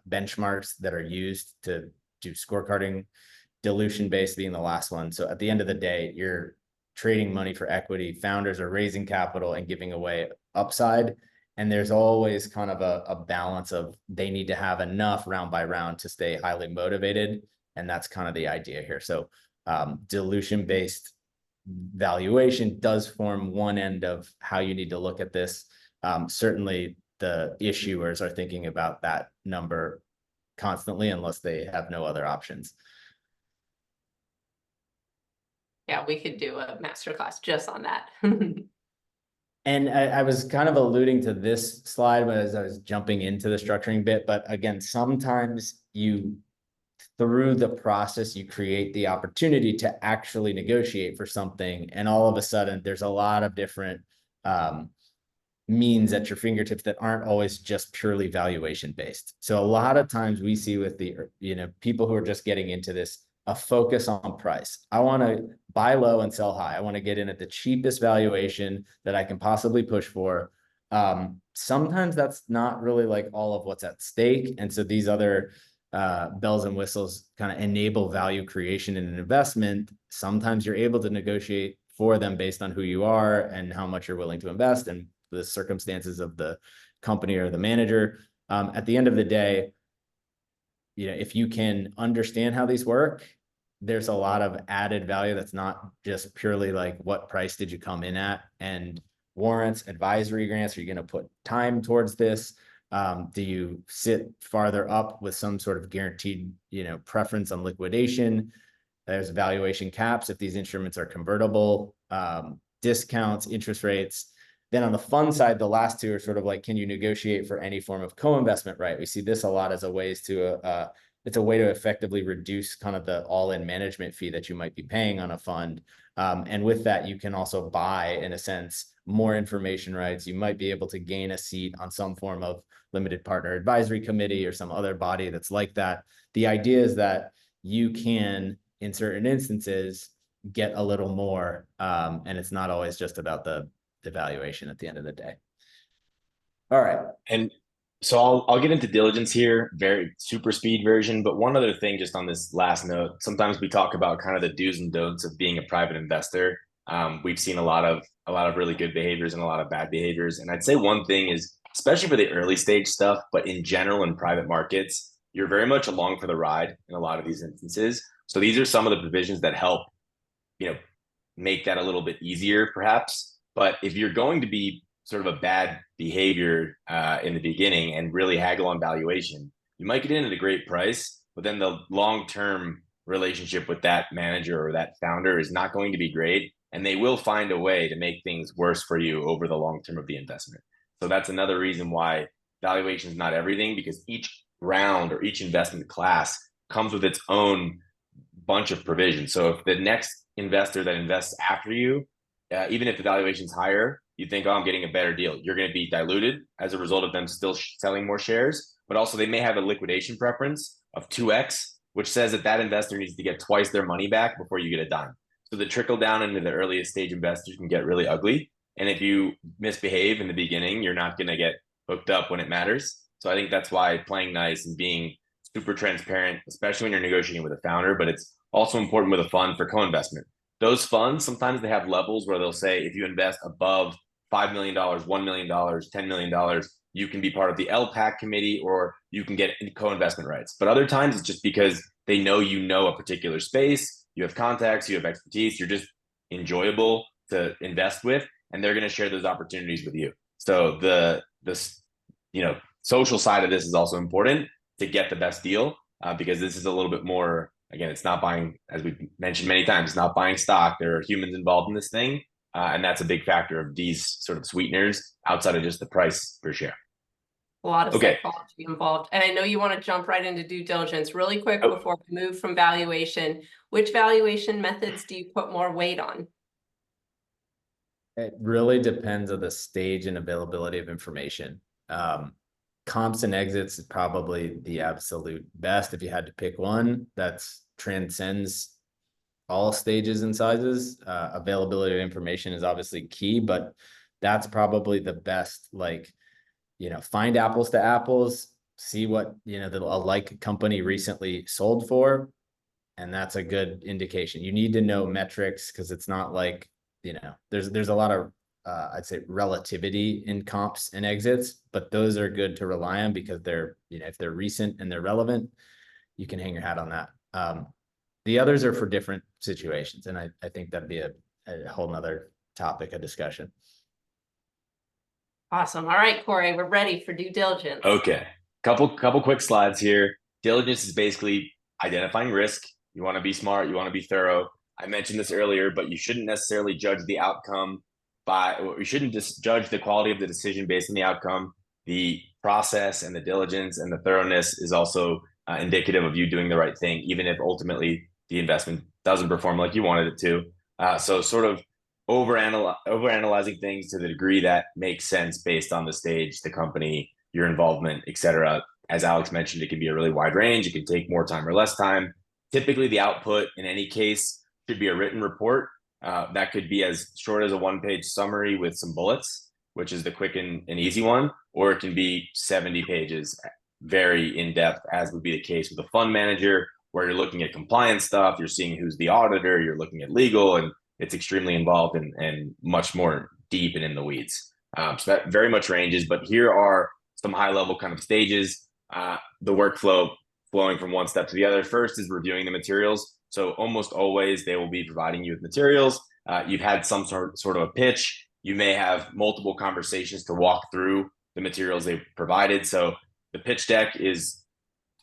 benchmarks that are used to do scorecarding, dilution based being the last one. So at the end of the day, you're trading money for equity. Founders are raising capital and giving away upside. And there's always kind of a balance of they need to have enough round by round to stay highly motivated. And that's kind of the idea here. So dilution based valuation does form one end of how you need to look at this. Certainly the issuers are thinking about that number constantly unless they have no other options. Yeah, we could do a masterclass just on that. And I was kind of alluding to this slide as I was jumping into the structuring bit, but again, sometimes through the process, you create the opportunity to actually negotiate for something. And all of a sudden, there's a lot of different means at your fingertips that aren't always just purely valuation based. So a lot of times we see with the, people who are just getting into this, a focus on price. I want to buy low and sell high. I want to get in at the cheapest valuation that I can possibly push for. Sometimes that's not really like all of what's at stake. And so these other bells and whistles kind of enable value creation in an investment. Sometimes you're able to negotiate for them based on who you are and how much you're willing to invest and the circumstances of the company or the manager. At the end of the day, if you can understand how these work, there's a lot of added value that's not just purely like what price did you come in at, and warrants, advisory grants. Are you going to put time towards this? Do you sit farther up with some sort of guaranteed, preference on liquidation? There's valuation caps if these instruments are convertible, discounts, interest rates. Then on the fund side, the last two are sort of like, can you negotiate for any form of co-investment right? We see this a lot as a ways to, it's a way to effectively reduce kind of the all-in management fee that you might be paying on a fund. And with that, you can also buy, in a sense, more information rights. You might be able to gain a seat on some form of limited partner advisory committee or some other body that's like that. The idea is that you can, in certain instances, get a little more, and it's not always just about the valuation at the end of the day. All right. And So I'll get into diligence here, very super speed version. But one other thing, just on this last note, sometimes we talk about kind of the do's and don'ts of being a private investor. We've seen a lot of really good behaviors and a lot of bad behaviors. And I'd say one thing is, especially for the early stage stuff, but in general in private markets, you're very much along for the ride in a lot of these instances. So these are some of the provisions that help, you know, make that a little bit easier, perhaps. But if you're going to be sort of a bad behavior in the beginning and really haggle on valuation, you might get in at a great price, but then the long-term relationship with that manager or that founder is not going to be great, and they will find a way to make things worse for you over the long term of the investment. So that's another reason why valuation is not everything, because each round or each investment class comes with its own bunch of provisions. So if the next investor that invests after you, even if the valuation is higher, you think, oh, I'm getting a better deal. You're going to be diluted as a result of them still selling more shares, but also they may have a liquidation preference of 2x, which says that that investor needs to get twice their money back before you get a dime. So the trickle down into the earliest stage investors can get really ugly. And if you misbehave in the beginning, you're not going to get hooked up when it matters. So I think that's why playing nice and being super transparent, especially when you're negotiating with a founder, but it's also important with a fund for co-investment. Those funds, sometimes they have levels where they'll say, if you invest above $5 million, $1 million, $10 million, you can be part of the LPAC committee or you can get co-investment rights. But other times it's just because they know you know a particular space, you have contacts, you have expertise, you're just enjoyable to invest with, and they're going to share those opportunities with you. So the social side of this is also important to get the best deal, because this is a little bit more, again, it's not buying, as we've mentioned many times, it's not buying stock. There are humans involved in this thing. And that's a big factor of these sort of sweeteners outside of just the price per share. A lot of Okay. psychology involved. And I know you want to jump right into due diligence really quick before we move from valuation. Which valuation methods do you put more weight on? It really depends on the stage and availability of information. Comps and exits is probably the absolute best. If you had to pick one, that's transcends all stages and sizes. Availability of information is obviously key, but that's probably the best, find apples to apples, see what, a like company recently sold for. And that's a good indication. You need to know metrics because it's not like, there's a lot of, I'd say relativity in comps and exits, but those are good to rely on because they're, if they're recent and they're relevant, you can hang your hat on that. The others are for different situations. And I think that'd be a whole nother topic of discussion. Awesome. All right, Cory, we're ready for due diligence. Okay. Couple quick slides here. Diligence is basically identifying risk. You want to be smart. You want to be thorough. I mentioned this earlier, but you shouldn't necessarily judge the outcome you shouldn't just judge the quality of the decision based on the outcome. The process and the diligence and the thoroughness is also indicative of you doing the right thing, even if ultimately the investment doesn't perform like you wanted it to. So sort of overanalyzing things to the degree that makes sense based on the stage, the company, your involvement, et cetera. As Alex mentioned, it can be a really wide range. It can take more time or less time. Typically, the output in any case should be a written report. That could be as short as a one-page summary with some bullets, which is the quick and easy one, or it can be 70 pages, very in-depth, as would be the case with a fund manager, where you're looking at compliance stuff, you're seeing who's the auditor, you're looking at legal, and it's extremely involved and much more deep and in the weeds. So that very much ranges, but here are some high-level kind of stages. The workflow flowing from one step to the other. First is reviewing the materials. So almost always they will be providing you with materials. You've had some sort of a pitch. You may have multiple conversations to walk through the materials they've provided. So the pitch deck is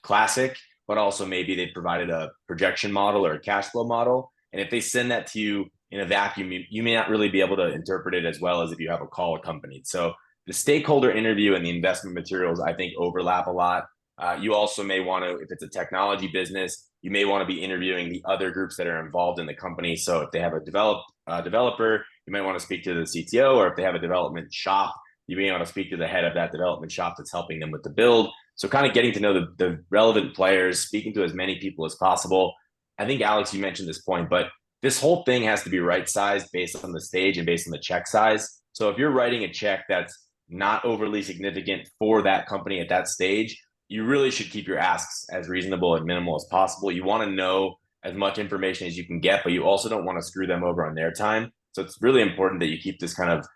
classic, but also maybe they provided a projection model or a cash flow model. And if they send that to you in a vacuum, you may not really be able to interpret it as well as if you have a call accompanied. So the stakeholder interview and the investment materials, I think, overlap a lot. You also may want to, if it's a technology business, you may want to be interviewing the other groups that are involved in the company. So if they have a developer, you might want to speak to the CTO, or if they have a development shop, you may want to speak to the head of that development shop that's helping them with the build. So kind of getting to know the relevant players, speaking to as many people as possible. I think, Alex, you mentioned this point, but this whole thing has to be right-sized based on the stage and based on the check size. So if you're writing a check that's not overly significant for that company at that stage, you really should keep your asks as reasonable and minimal as possible. You want to know as much information as you can get, but you also don't want to screw them over on their time. So it's really important that you keep this kind of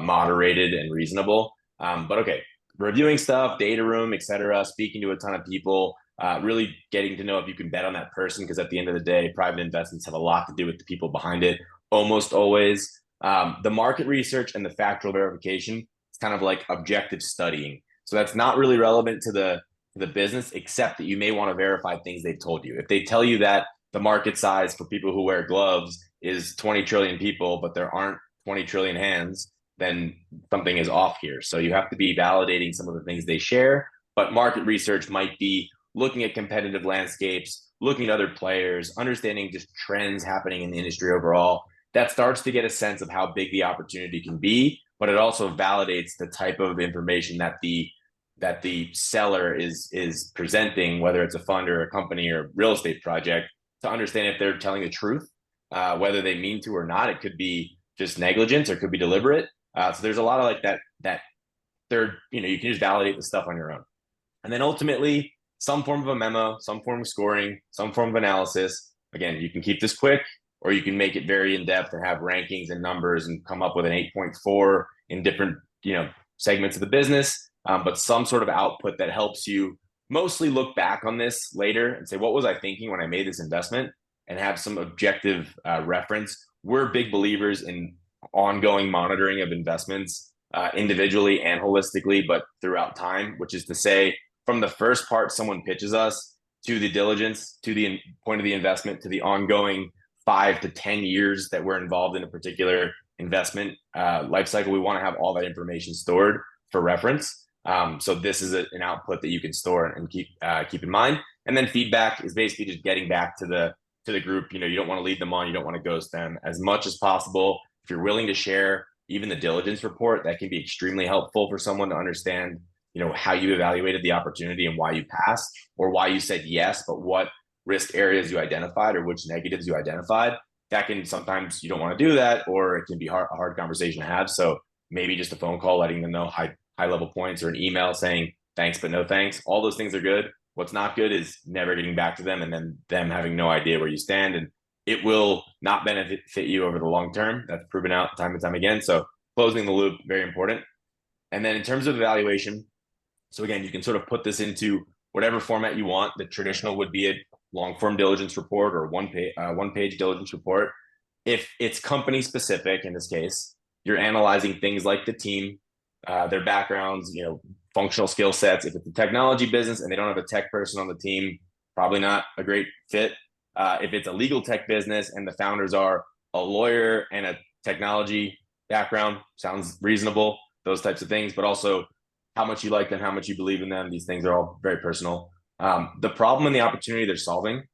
moderated and reasonable. But okay, reviewing stuff, data room, etc., speaking to a ton of people, really getting to know if you can bet on that person, because at the end of the day, private investments have a lot to do with the people behind it, almost always. The market research and the factual verification, it's kind of like objective studying. So that's not really relevant to the business, except that you may want to verify things they've told you. If they tell you that the market size for people who wear gloves is 20 trillion people, but there aren't 20 trillion hands, then something is off here. So you have to be validating some of the things they share, but market research might be looking at competitive landscapes, looking at other players, understanding just trends happening in the industry overall. That starts to get a sense of how big the opportunity can be, but it also validates the type of information that the seller is presenting, whether it's a fund or a company or a real estate project, to understand if they're telling the truth, whether they mean to or not. It could be just negligence or it could be deliberate. So there's a lot of like that third, you can just validate the stuff on your own. And then ultimately, some form of a memo, some form of scoring, some form of analysis. Again, you can keep this quick, or you can make it very in-depth and have rankings and numbers and come up with an 8.4 in different, segments of the business. But some sort of output that helps you mostly look back on this later and say, what was I thinking when I made this investment, and have some objective reference. We're big believers in ongoing monitoring of investments individually and holistically, but throughout time, which is to say, from the first part someone pitches us to the diligence, to the point of the investment, to the ongoing 5 to 10 years that we're involved in a particular investment life cycle, we want to have all that information stored for reference. So this is an output that you can store and keep in mind. And then feedback is basically just getting back to the group. You don't want to lead them on, you don't want to ghost them as much as possible. If you're willing to share even the diligence report, that can be extremely helpful for someone to understand, how you evaluated the opportunity and why you passed, or why you said yes, but what risk areas you identified or which negatives you identified. That can sometimes you don't want to do that, or it can be a hard conversation to have. So maybe just a phone call letting them know high level points, or an email saying thanks but no thanks. All those things are good. What's not good is never getting back to them and then them having no idea where you stand, and it will not benefit you over the long term. That's proven out time and time again. So closing the loop, very important. And then in terms of evaluation, so again, you can sort of put this into whatever format you want. The traditional would be a long form diligence report or one page diligence report. If it's company specific, in this case, you're analyzing things like the team, their backgrounds, functional skill sets. If it's a technology business and they don't have a tech person on the team, probably not a great fit. If it's a legal tech business and the founders are a lawyer and a technology background, sounds reasonable, those types of things, but also how much you like them, how much you believe in them. These things are all very personal. The problem and the opportunity they're solving.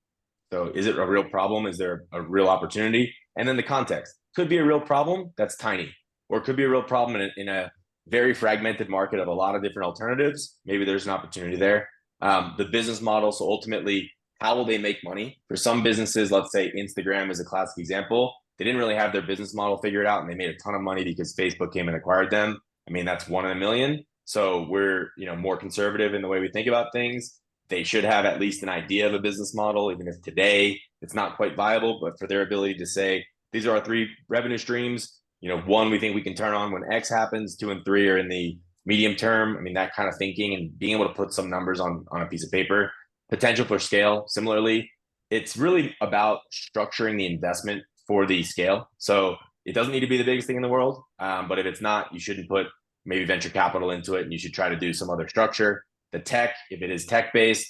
So is it a real problem? Is there a real opportunity? And then the context. Could be a real problem that's tiny, or it could be a real problem in a very fragmented market of a lot of different alternatives. Maybe there's an opportunity there. The business model. So ultimately, how will they make money? For some businesses, let's say Instagram is a classic example. They didn't really have their business model figured out, and they made a ton of money because Facebook came and acquired them. I mean, that's 1 in a million. So we're more conservative in the way we think about things. They should have at least an idea of a business model, even if today it's not quite viable, but for their ability to say, these are our 3 revenue streams. 1, we think we can turn on when X happens, 2 and 3 are in the medium term. I mean, that kind of thinking and being able to put some numbers on a piece of paper. Potential for scale. Similarly, it's really about structuring the investment for the scale. So it doesn't need to be the biggest thing in the world. But if it's not, you shouldn't put maybe venture capital into it, and you should try to do some other structure. The tech, if it is tech-based,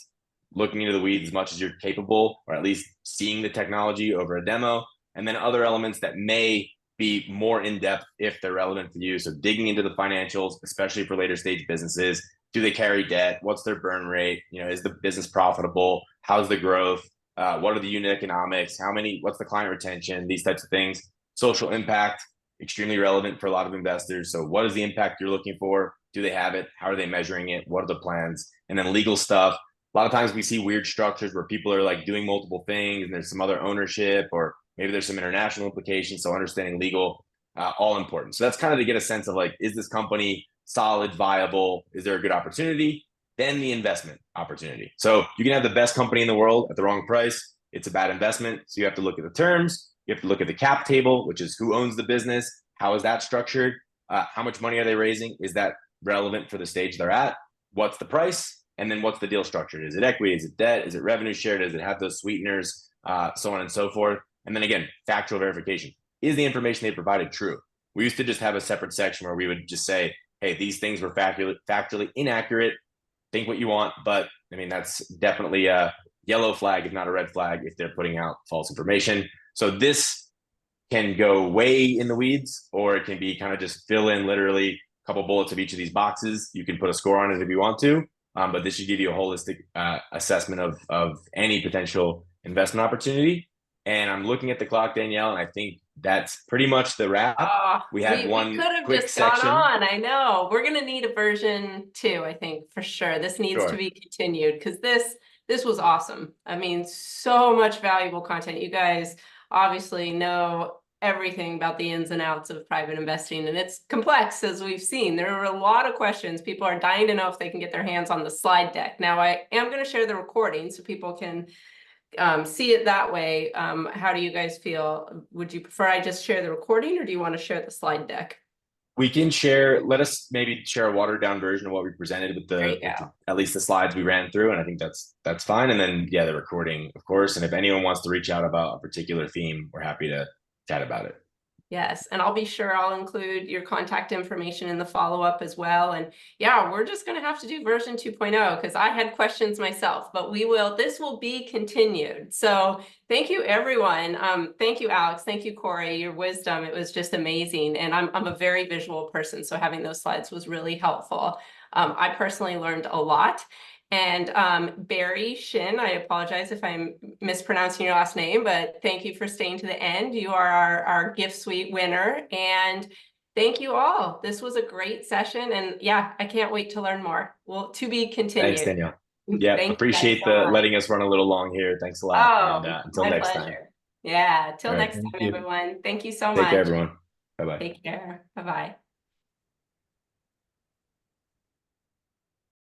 looking into the weeds as much as you're capable, or at least seeing the technology over a demo, and then other elements that may be more in-depth if they're relevant for you. So digging into the financials, especially for later stage businesses. Do they carry debt? What's their burn rate? Is the business profitable? How's the growth? What are the unit economics? What's the client retention? These types of things. Social impact, extremely relevant for a lot of investors. So what is the impact you're looking for? Do they have it? How are they measuring it? What are the plans? And then legal stuff. A lot of times we see weird structures where people are like doing multiple things and there's some other ownership, or maybe there's some international implications. So understanding legal, all important. So that's kind of to get a sense of like, is this company solid, viable? Is there a good opportunity? Then the investment opportunity. So you can have the best company in the world at the wrong price. It's a bad investment. So you have to look at the terms. You have to look at the cap table, which is who owns the business. How is that structured? How much money are they raising? Is that relevant for the stage they're at? What's the price? And then what's the deal structured? Is it equity? Is it debt? Is it revenue share? Does it have those sweeteners? So on and so forth. And then again, factual verification. Is the information they provided true? We used to just have a separate section where we would just say, hey, these things were factually inaccurate. Think what you want. But I mean, that's definitely a yellow flag, if not a red flag, if they're putting out false information. So this can go way in the weeds, or it can be kind of just fill in literally a couple bullets of each of these boxes. You can put a score on it if you want to, but this should give you a holistic assessment of any potential investment opportunity. And I'm looking at the clock, Danielle, and I think that's pretty much the wrap. We had one quick just section. Gone on. I know we're going to need a version 2, I think, for sure. This needs to be continued, because this was awesome. I mean, so much valuable content. You guys obviously know everything about the ins and outs of private investing, and it's complex, as we've seen. There are a lot of questions. People are dying to know if they can get their hands on the slide deck. Now, I am going to share the recording so people can see it that way. How do you guys feel? Would you prefer I just share the recording, or do you want to share the slide deck? We can share, let us maybe share a watered down version of what we presented with at least the slides we ran through. And I think that's fine. And then, yeah, the recording, of course. And if anyone wants to reach out about a particular theme, we're happy to chat about it. Yes, and I'll be sure I'll include your contact information in the follow-up as well. And yeah, we're just going to have to do version 2.0, because I had questions myself, but this will be continued. So thank you, everyone. Thank you, Alex. Thank you, Cory. Your wisdom, it was just amazing. And I'm a very visual person, so having those slides was really helpful. I personally learned a lot. And Barry Shin, I apologize if I'm mispronouncing your last name, but thank you for staying to the end. You are our gift suite winner. And thank you all. This was a great session. And yeah, I can't wait to learn more. Well, to be continued. Thanks, Danielle. Yeah, appreciate letting us run a little long here. Thanks a lot. And until next time. Yeah, till next time, everyone. Thank you so much. Take care, everyone. Bye-bye. Take care. Bye-bye.